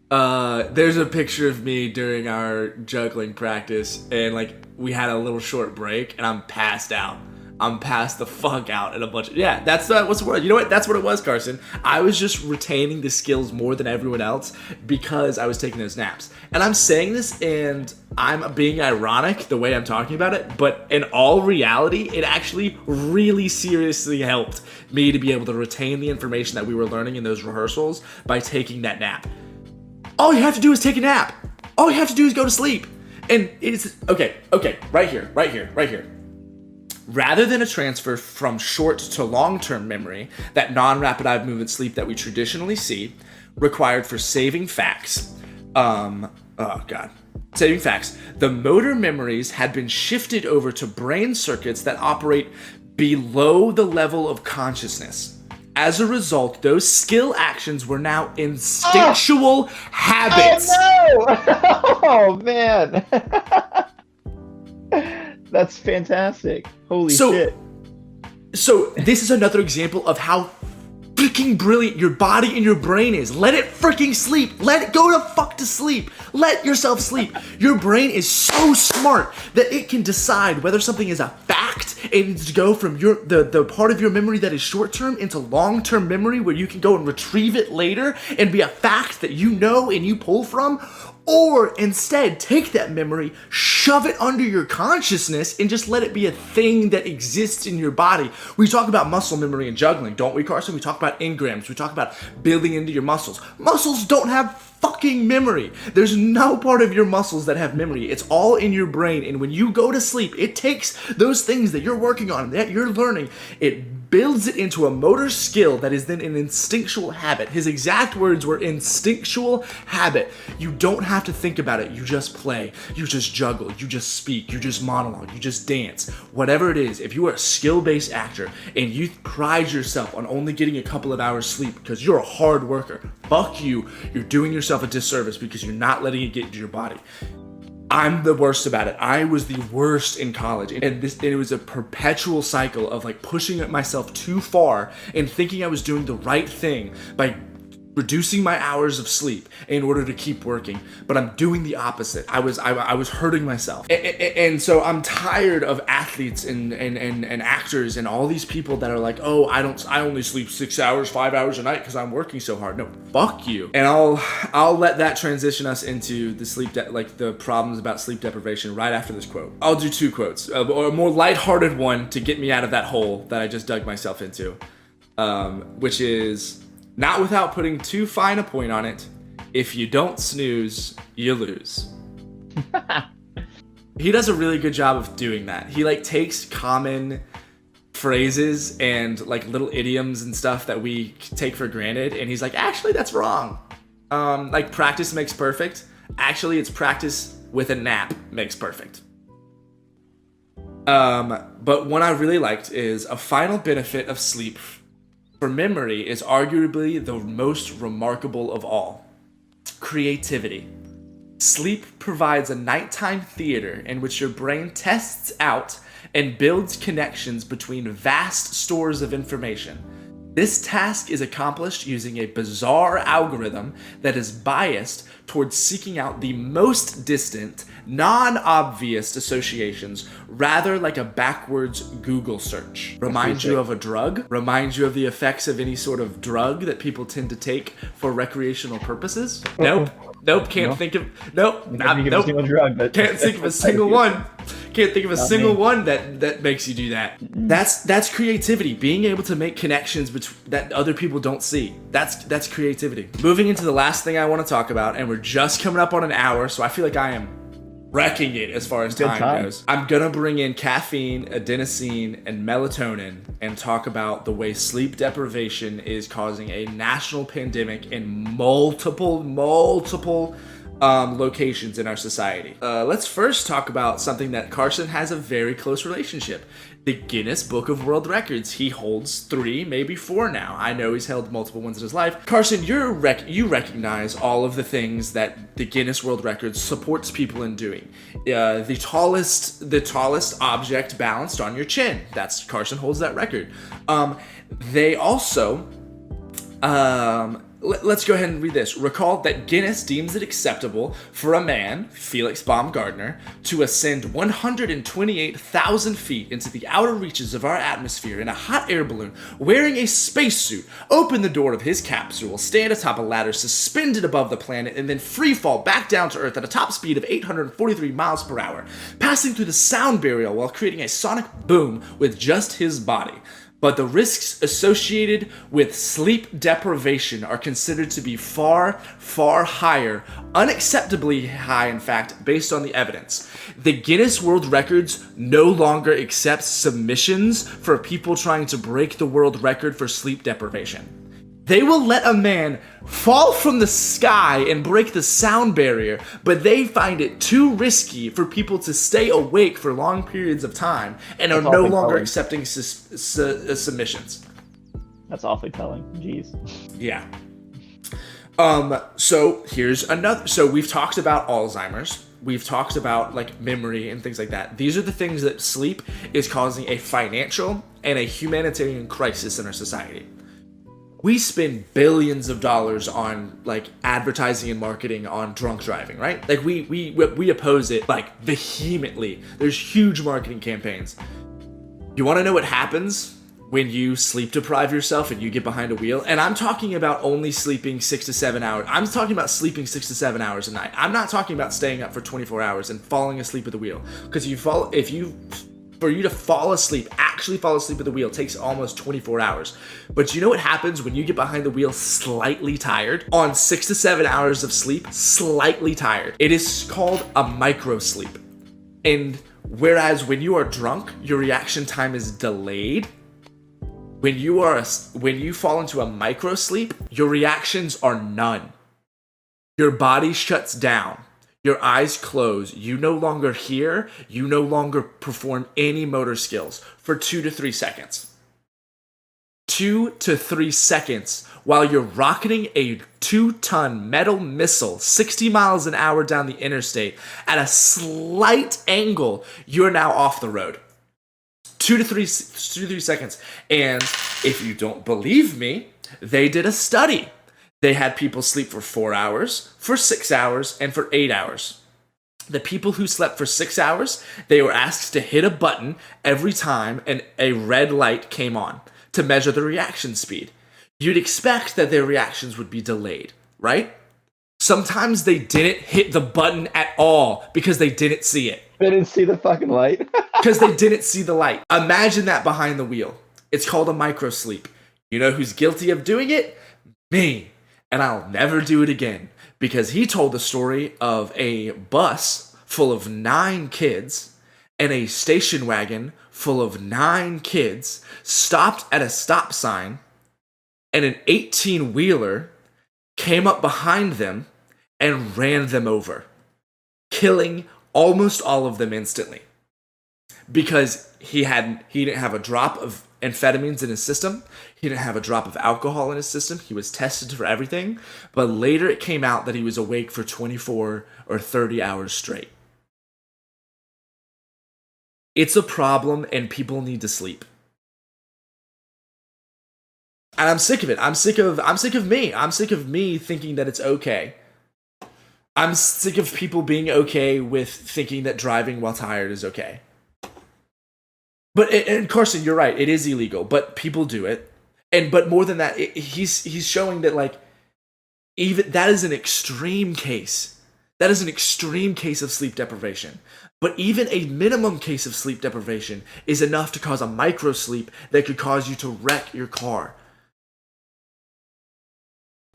There's a picture of me during our juggling practice, and like we had a little short break and I'm passed out. I'm passed the fuck out in a bunch of... Yeah, that's what's the word. You know what? That's what it was, Carson. I was just retaining the skills more than everyone else because I was taking those naps. And I'm saying this and I'm being ironic the way I'm talking about it, but in all reality, it actually really seriously helped me to be able to retain the information that we were learning in those rehearsals by taking that nap. All you have to do is take a nap. All you have to do is go to sleep. And it's... Okay, right here. Rather than a transfer from short to long-term memory, that non-rapid eye movement sleep that we traditionally see, required for saving facts, saving facts, the motor memories had been shifted over to brain circuits that operate below the level of consciousness. As a result, those skill actions were now instinctual habits. Oh no! Oh man. That's fantastic. Holy shit. So this is another example of how freaking brilliant your body and your brain is. Let it freaking sleep. Let it go the fuck to sleep. Let yourself sleep. Your brain is so smart that it can decide whether something is a fact and to go from the part of your memory that is short-term into long-term memory where you can go and retrieve it later and be a fact that you know and you pull from. Or instead, take that memory, shove it under your consciousness, and just let it be a thing that exists in your body. We talk about muscle memory and juggling, don't we, Carson? We talk about engrams. We talk about building into your muscles. Muscles don't have fucking memory. There's no part of your muscles that have memory. It's all in your brain. And when you go to sleep, it takes those things that you're working on, that you're learning, it builds it into a motor skill that is then an instinctual habit. His exact words were instinctual habit. You don't have to think about it. You just play. You just juggle. You just speak. You just monologue. You just dance. Whatever it is, if you are a skill-based actor and you pride yourself on only getting a couple of hours sleep because you're a hard worker, fuck you. You're doing yourself a disservice because you're not letting it get into your body. I'm the worst about it. I was the worst in college, and it was a perpetual cycle of like pushing myself too far and thinking I was doing the right thing by reducing my hours of sleep in order to keep working, but I'm doing the opposite. I was hurting myself, and so I'm tired of athletes and actors and all these people that are like, oh, I only sleep 6 hours, 5 hours a night because I'm working so hard. No, fuck you. And I'll let that transition us into the the problems about sleep deprivation right after this quote. I'll do two quotes, a more lighthearted one to get me out of that hole that I just dug myself into, which is, not without putting too fine a point on it, if you don't snooze, you lose. He does a really good job of doing that. He takes common phrases and little idioms and stuff that we take for granted, and he's like, actually, that's wrong. Practice makes perfect. Actually, it's practice with a nap makes perfect. But one I really liked is, a final benefit of sleep for memory is arguably the most remarkable of all: creativity. Sleep provides a nighttime theater in which your brain tests out and builds connections between vast stores of information. This task is accomplished using a bizarre algorithm that is biased towards seeking out the most distant, non-obvious associations, rather like a backwards Google search. Reminds you of a drug? Reminds you of the effects of any sort of drug that people tend to take for recreational purposes? Nope. Can't think of a single one. Can't think of a single one that makes you do that. That's creativity. Being able to make connections that other people don't see. That's creativity. Moving into the last thing I want to talk about, and we're just coming up on an hour, so I feel like I am wrecking it as far as time goes. I'm gonna bring in caffeine, adenosine, and melatonin and talk about the way sleep deprivation is causing a national pandemic in multiple locations in our society. Let's first talk about something that Carson has a very close relationship: the Guinness Book of World Records. He holds 3, maybe 4 now. I know he's held multiple ones in his life. Carson, you recognize all of the things that the Guinness World Records supports people in doing. The tallest object balanced on your chin. Carson holds that record. They also let's go ahead and read this. Recall that Guinness deems it acceptable for a man, Felix Baumgartner, to ascend 128,000 feet into the outer reaches of our atmosphere in a hot air balloon, wearing a spacesuit, open the door of his capsule, stand atop a ladder suspended above the planet, and then free fall back down to Earth at a top speed of 843 miles per hour, passing through the sound barrier while creating a sonic boom with just his body. But the risks associated with sleep deprivation are considered to be far, far higher, unacceptably high, in fact, based on the evidence. The Guinness World Records no longer accepts submissions for people trying to break the world record for sleep deprivation. They will let a man fall from the sky and break the sound barrier, but they find it too risky for people to stay awake for long periods of time and are no longer accepting submissions. That's awfully telling. Jeez. Yeah. So here's another. So we've talked about Alzheimer's. We've talked about like memory and things like that. These are the things that sleep is causing a financial and a humanitarian crisis in our society. We spend billions of dollars on like advertising and marketing on drunk driving, right? Like we oppose it like vehemently. There's huge marketing campaigns. You want to know what happens when you sleep deprive yourself and you get behind a wheel? And I'm talking about only sleeping 6 to 7 hours. I'm talking about sleeping 6 to 7 hours a night. I'm not talking about staying up for 24 hours and falling asleep at the wheel. Because for you to fall asleep, actually fall asleep at the wheel, takes almost 24 hours. But you know what happens when you get behind the wheel slightly tired? On 6 to 7 hours of sleep, slightly tired. It is called a micro sleep. And whereas when you are drunk, your reaction time is delayed. When you fall into a micro sleep, your reactions are none. Your body shuts down. Your eyes close. You no longer hear. You no longer perform any motor skills for 2 to 3 seconds. 2 to 3 seconds while you're rocketing a 2-ton metal missile 60 miles an hour down the interstate at a slight angle, you're now off the road. 2 to 3 seconds. And if you don't believe me, they did a study. They had people sleep for 4 hours, for 6 hours, and for 8 hours. The people who slept for 6 hours, they were asked to hit a button every time a red light came on to measure the reaction speed. You'd expect that their reactions would be delayed, right? Sometimes they didn't hit the button at all because they didn't see it. They didn't see the fucking light. Because they didn't see the light. Imagine that behind the wheel. It's called a micro sleep. You know who's guilty of doing it? Me. And I'll never do it again, because he told the story of a bus full of 9 kids and a station wagon full of 9 kids stopped at a stop sign, and an 18-wheeler came up behind them and ran them over, killing almost all of them instantly. Because he didn't have a drop of amphetamines in his system. He didn't have a drop of alcohol in his system. He was tested for everything. But later it came out that he was awake for 24 or 30 hours straight. It's a problem, and people need to sleep. And I'm sick of it. I'm sick of me. I'm sick of me thinking that it's okay. I'm sick of people being okay with thinking that driving while tired is okay. And Carson, you're right. It is illegal, but people do it. But more than that, he's showing that like even that is an extreme case. That is an extreme case of sleep deprivation. But even a minimum case of sleep deprivation is enough to cause a micro sleep that could cause you to wreck your car.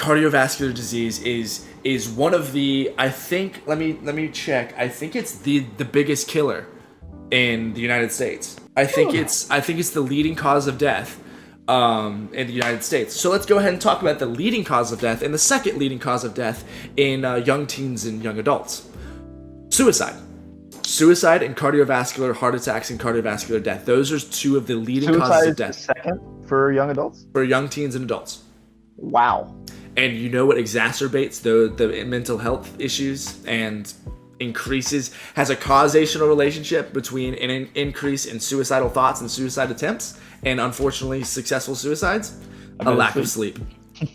Cardiovascular disease is one of the, I think, let me check. I think it's the biggest killer in the United States. I think it's the leading cause of death in the United States. So let's go ahead and talk about the leading cause of death and the second leading cause of death in young teens and young adults. Suicide and cardiovascular heart attacks and cardiovascular death. Those are 2 of the leading causes of death. Second for young adults? For young teens and adults. Wow. And you know what exacerbates the mental health issues and has a causational relationship between an increase in suicidal thoughts and suicide attempts and unfortunately successful suicides? A lack of sleep.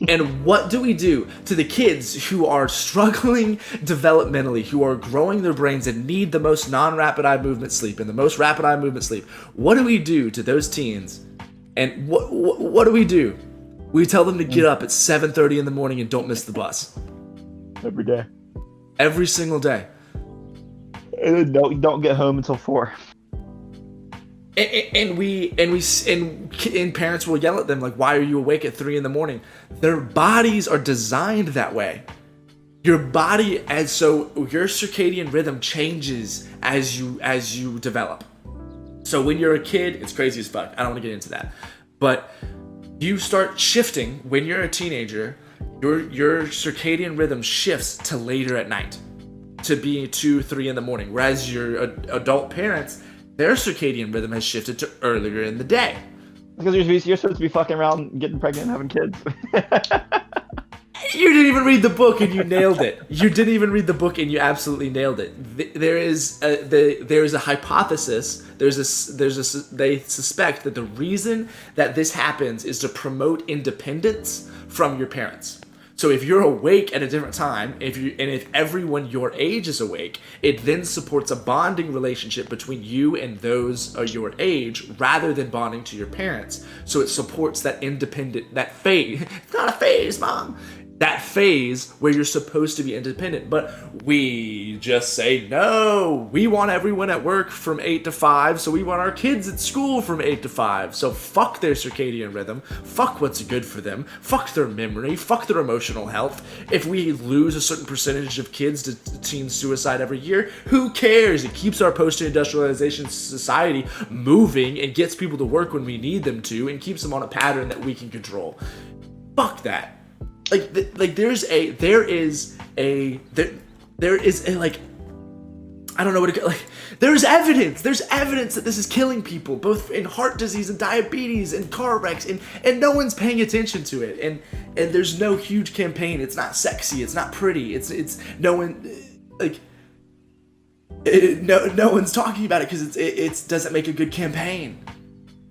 And what do we do to the kids who are struggling developmentally, who are growing their brains and need the most non-rapid eye movement sleep and the most rapid eye movement sleep? What do we do to those teens? And what do? We tell them to get up at 7:30 in the morning and don't miss the bus. Every day. Every single day. And don't get home until 4. And parents will yell at them like, "Why are you awake at 3 in the morning?" Their bodies are designed that way. Your body, so your circadian rhythm changes as you develop. So when you're a kid, it's crazy as fuck. I don't want to get into that, but you start shifting when you're a teenager. Your circadian rhythm shifts to later at night, to being 2, 3 in the morning. Whereas your adult parents, their circadian rhythm has shifted to earlier in the day. Because you're supposed to be fucking around, getting pregnant, and having kids. You didn't even read the book and you nailed it. You didn't even read the book and you absolutely nailed it. There is a hypothesis. They suspect that the reason that this happens is to promote independence from your parents. So if you're awake at a different time, if everyone your age is awake, it then supports a bonding relationship between you and those your age, rather than bonding to your parents. So it supports that phase. It's not a phase, Mom. That phase where you're supposed to be independent. But we just say, no, we want everyone at work from 8 to 5, so we want our kids at school from 8 to 5. So fuck their circadian rhythm, fuck what's good for them, fuck their memory, fuck their emotional health. If we lose a certain percentage of kids to teen suicide every year, who cares? It keeps our post-industrialization society moving and gets people to work when we need them to and keeps them on a pattern that we can control. Fuck that. There is a I don't know what to there's evidence that this is killing people, both in heart disease and diabetes and car wrecks, and no one's paying attention to it, and there's no huge campaign. It's not sexy, it's not pretty, it's no one no one's talking about it because it doesn't make a good campaign.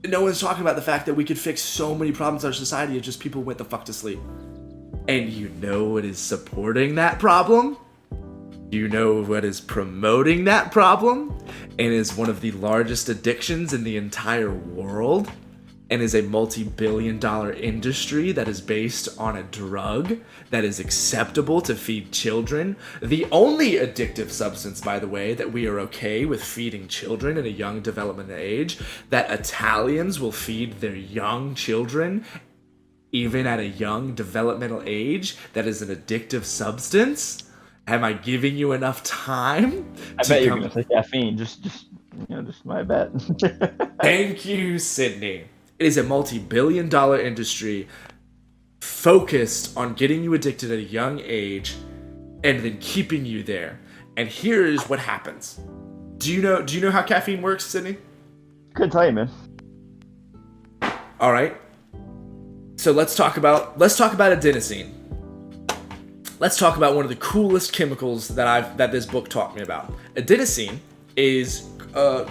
No one's talking about the fact that we could fix so many problems in our society if just people went the fuck to sleep. And you know what is supporting that problem? You know what is promoting that problem? And is one of the largest addictions in the entire world? And is a multi-billion-dollar industry that is based on a drug that is acceptable to feed children. The only addictive substance, by the way, that we are okay with feeding children at a young developmental age, that Italians will feed their young children even at a young developmental age, that is an addictive substance. Am I giving you enough time? I bet you're gonna say caffeine. Just my bet. Thank you, Sydney. It is a multi-billion-dollar industry focused on getting you addicted at a young age and then keeping you there. And here's what happens. Do you know how caffeine works, Sydney? Couldn't tell you, man. All right. So let's talk about adenosine. Let's talk about one of the coolest chemicals that this book taught me about. Adenosine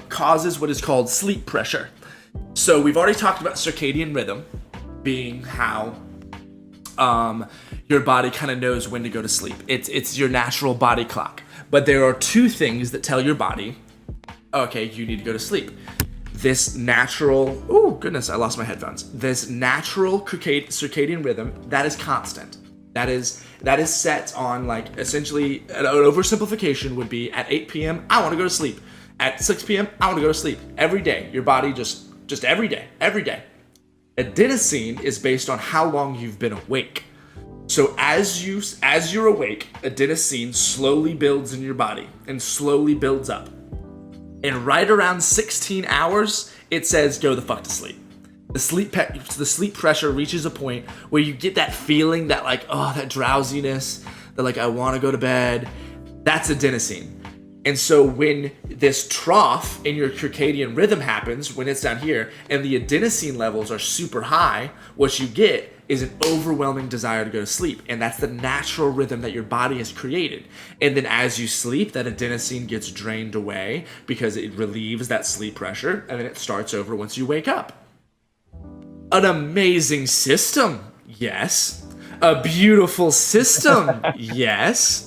causes what is called sleep pressure. So we've already talked about circadian rhythm being how your body kind of knows when to go to sleep. It's your natural body clock. But there are two things that tell your body, okay, you need to go to sleep. This natural, oh goodness, I lost my headphones. This natural circadian rhythm, that is constant. That is set on, essentially, an oversimplification would be at 8 p.m., I want to go to sleep. At 6 p.m., I want to go to sleep. Every day, your body just every day. Adenosine is based on how long you've been awake. So as you're awake, adenosine slowly builds in your body and slowly builds up. And right around 16 hours, it says go the fuck to sleep. The sleep pressure reaches a point where you get that feeling that that drowsiness, that I want to go to bed. That's adenosine. And so when this trough in your circadian rhythm happens, when it's down here, and the adenosine levels are super high, what you get is an overwhelming desire to go to sleep. And that's the natural rhythm that your body has created. And then as you sleep, that adenosine gets drained away because it relieves that sleep pressure, and then it starts over once you wake up. An amazing system, yes. A beautiful system, yes.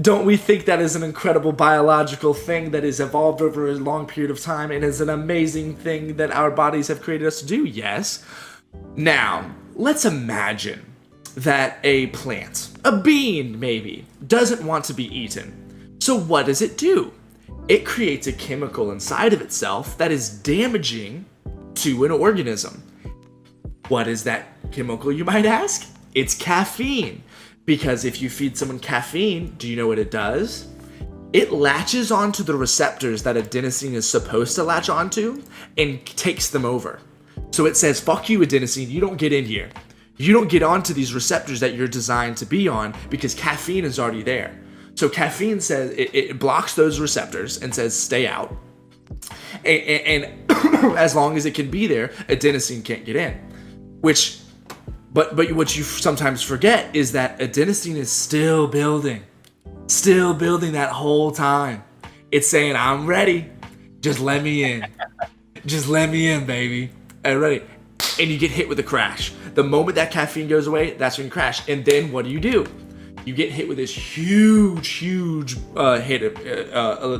Don't we think that is an incredible biological thing that has evolved over a long period of time and is an amazing thing that our bodies have created us to do? Yes. Now, let's imagine that a plant, a bean maybe, doesn't want to be eaten. So what does it do? It creates a chemical inside of itself that is damaging to an organism. What is that chemical, you might ask? It's caffeine. Because if you feed someone caffeine, do you know what it does? It latches onto the receptors that adenosine is supposed to latch onto and takes them over. So it says, fuck you, adenosine, you don't get in here. You don't get onto these receptors that you're designed to be on because caffeine is already there. So caffeine says, it blocks those receptors and says, stay out. And as long as it can be there, adenosine can't get in. But what you sometimes forget is that adenosine is still building that whole time. It's saying, I'm ready. Just let me in. Just let me in, baby. I'm ready. And you get hit with a crash. The moment that caffeine goes away, that's when you crash. And then what do? You get hit with this huge hit,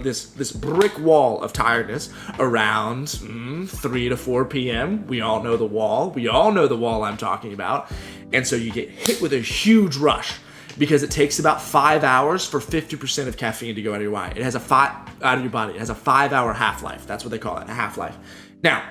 this brick wall of tiredness around 3 to 4 p.m. We all know the wall. We all know the wall I'm talking about. And so you get hit with a huge rush because it takes about 5 hours for 50% of caffeine to go out of your body. It has a 5-hour half-life. That's what they call it, a half-life. Now,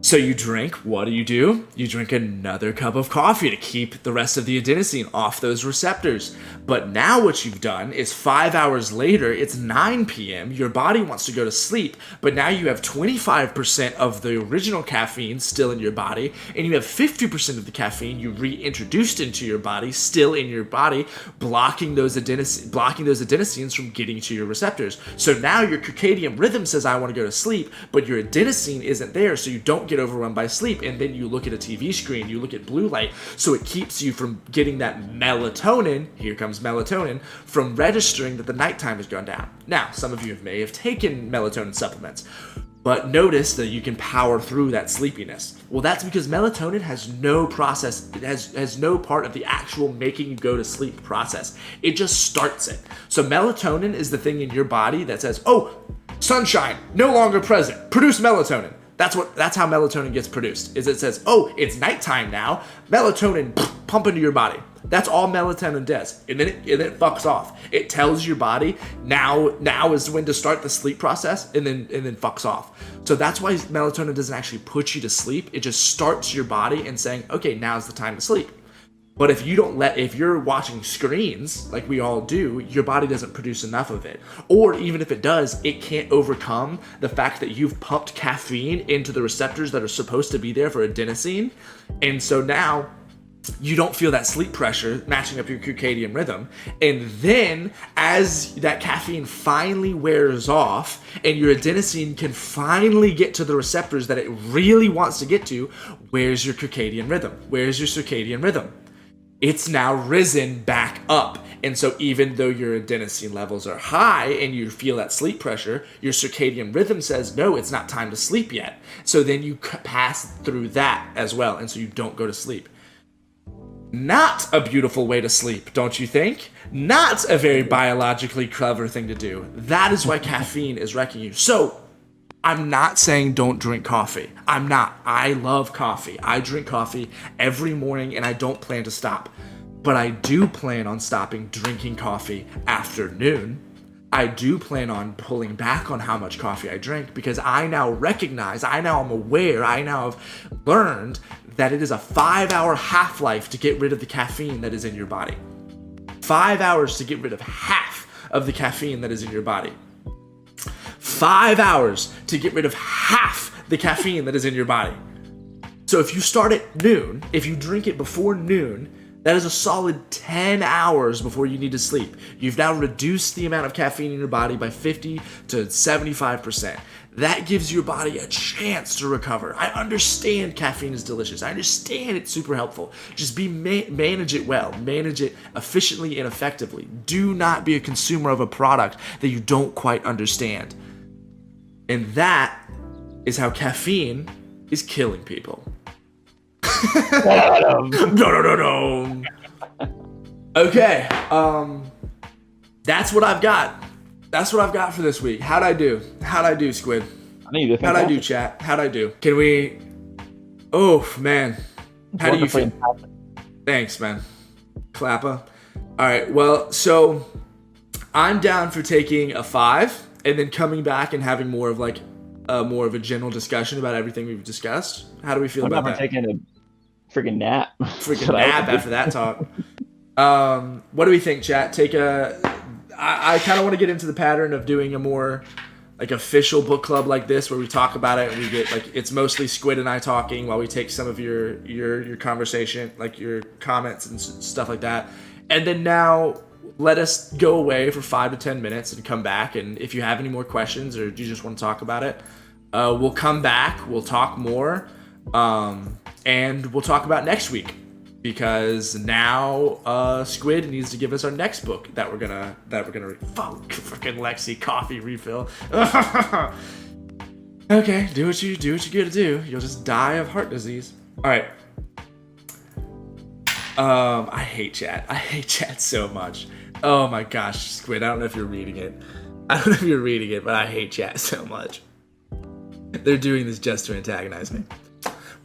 so you drink, what do? You drink another cup of coffee to keep the rest of the adenosine off those receptors. But now what you've done is 5 hours later, it's 9 p.m., your body wants to go to sleep, but now you have 25% of the original caffeine still in your body, and you have 50% of the caffeine you reintroduced into your body still in your body, blocking those adenosines from getting to your receptors. So now your circadian rhythm says, I want to go to sleep, but your adenosine isn't there, so you don't get overrun by sleep, and then you look at a TV screen, you look at blue light, so it keeps you from getting that melatonin, here comes melatonin, from registering that the nighttime has gone down. Now, some of you may have taken melatonin supplements, but notice that you can power through that sleepiness. Well, that's because melatonin has no process, it has no part of the actual making you go to sleep process. It just starts it. So melatonin is the thing in your body that says, oh, sunshine, no longer present, produce melatonin. That's how melatonin gets produced, is it says, oh, it's nighttime now, melatonin, pump into your body. That's all melatonin does. And then it fucks off. It tells your body now is when to start the sleep process, and then fucks off. So that's why melatonin doesn't actually put you to sleep. It just starts your body and saying, okay, now's the time to sleep. But if you're watching screens like we all do, your body doesn't produce enough of it. Or even if it does, it can't overcome the fact that you've pumped caffeine into the receptors that are supposed to be there for adenosine. And so now you don't feel that sleep pressure matching up your circadian rhythm. And then as that caffeine finally wears off and your adenosine can finally get to the receptors that it really wants to get to, where's your circadian rhythm? Where's your circadian rhythm? It's now risen back up. And so even though your adenosine levels are high and you feel that sleep pressure, your circadian rhythm says, no, it's not time to sleep yet. So then you pass through that as well. And so you don't go to sleep. Not a beautiful way to sleep, don't you think? Not a very biologically clever thing to do. That is why caffeine is wrecking you. So I'm not saying don't drink coffee. I'm not. I love coffee. I drink coffee every morning and I don't plan to stop. But I do plan on stopping drinking coffee after noon. I do plan on pulling back on how much coffee I drink because I now recognize, I now am aware, I now have learned that it is a 5-hour half-life to get rid of the caffeine that is in your body. 5 hours to get rid of half of the caffeine that is in your body. 5 hours to get rid of half the caffeine that is in your body. So if you start at noon, if you drink it before noon, that is a solid 10 hours before you need to sleep. You've now reduced the amount of caffeine in your body by 50 to 75%. That gives your body a chance to recover. I understand caffeine is delicious. I understand it's super helpful. Just manage it well. Manage it efficiently and effectively. Do not be a consumer of a product that you don't quite understand. And that is how caffeine is killing people. No. Okay. That's what I've got. That's what I've got for this week. How'd I do? Squid? I think you did How'd I do, fantastic. chat? How'd I do? Can we? Oh man, how do you feel? Thanks, man. Clappa. All right. Well, so I'm down for taking a 5 and then coming back and having more of like more of a general discussion about everything we've discussed. How do we feel about that? Taking a freaking nap. Freaking nap after that talk. What do we think, chat? I kind of want to get into the pattern of doing a more like official book club like this, where we talk about it and we get like, it's mostly Squid and I talking while we take some of your conversation, like your comments and stuff like that. And then now let us go away for 5 to 10 minutes and come back. And if you have any more questions or you just want to talk about it, we'll come back, we'll talk more, and we'll talk about next week. Because now Squid needs to give us our next book that we're gonna fucking Lexi coffee refill. Okay, do what you gotta do. You'll just die of heart disease. All right. I hate chat. I hate chat so much. Oh my gosh, Squid. I don't know if you're reading it. But I hate chat so much. They're doing this just to antagonize me.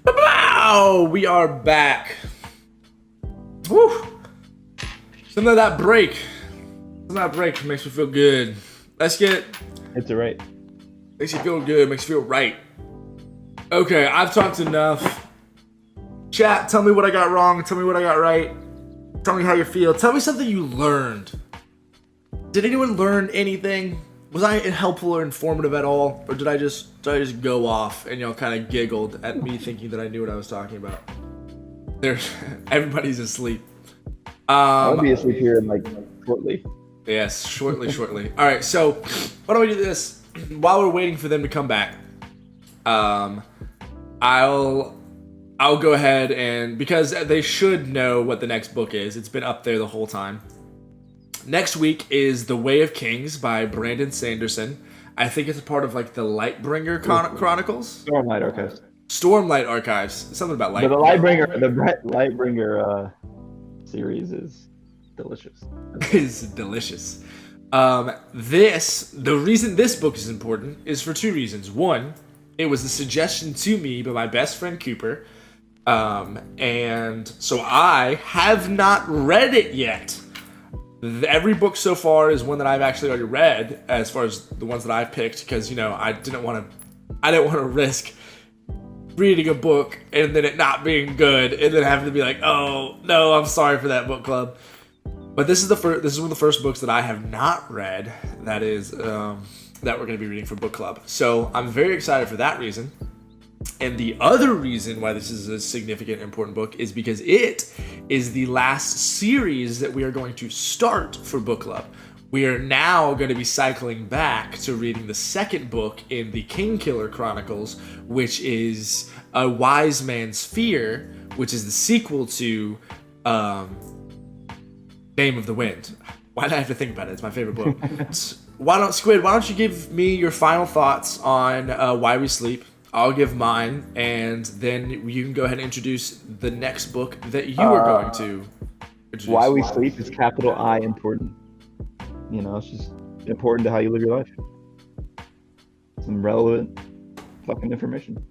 Wow, we are back. Woo! Some of that break makes me feel good. Let's get. It's alright. Makes you feel good. Makes you feel right. Okay, I've talked enough. Chat, tell me what I got wrong. Tell me what I got right. Tell me how you feel. Tell me something you learned. Did anyone learn anything? Was I helpful or informative at all, or did I just go off and y'all kind of giggled at me thinking that I knew what I was talking about? Everybody's asleep. I'll be asleep here in like shortly. Yes, shortly. All right, so why don't we do this while we're waiting for them to come back? I'll go ahead and, because they should know what the next book is. It's been up there the whole time. Next week is The Way of Kings by Brandon Sanderson. I think it's a part of like the Lightbringer Chronicles. Stormlight Archives. Something about light. But the Lightbringer series is delicious. Is delicious. The reason this book is important is for 2 reasons. One, it was a suggestion to me by my best friend Cooper. And so I have not read it yet. Every book so far is one that I've actually already read, as far as the ones that I've picked, because I didn't want to risk reading a book and then it not being good and then having to be like, oh no, I'm sorry for that book club. But this is one of the first books that I have not read that is that we're going to be reading for book club. So I'm very excited for that reason. And the other reason why this is a significant, important book is because it is the last series that we are going to start for book club. We are now going to be cycling back to reading the second book in the Kingkiller Chronicles, which is A Wise Man's Fear, which is the sequel to Name of the Wind. Why did I have to think about it? It's my favorite book. Why don't you give me your final thoughts on Why We Sleep? I'll give mine, and then you can go ahead and introduce the next book that you are going to introduce. Why We Sleep is capital I important. It's just important to how you live your life. Some relevant fucking information.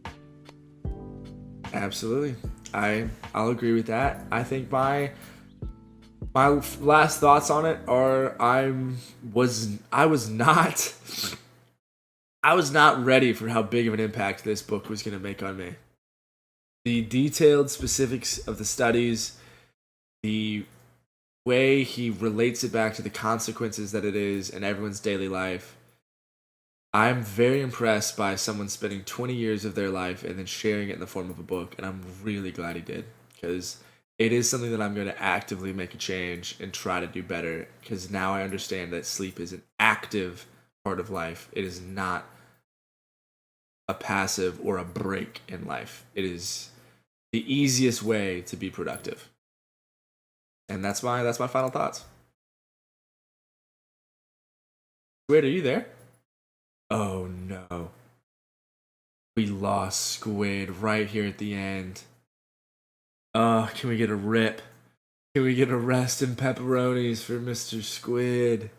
Absolutely. I'll agree with that. I think my last thoughts on it are I was not ready for how big of an impact this book was going to make on me. The detailed specifics of the studies, the way he relates it back to the consequences that it is in everyone's daily life. I'm very impressed by someone spending 20 years of their life and then sharing it in the form of a book, and I'm really glad he did, because it is something that I'm going to actively make a change and try to do better, because now I understand that sleep is an active part of life. It is not a passive or a break in life. It is the easiest way to be productive. And that's my final thoughts. Squid, are you there? Oh no. We lost Squid right here at the end. Can we get a rip? Can we get a rest in pepperonis for Mr. Squid?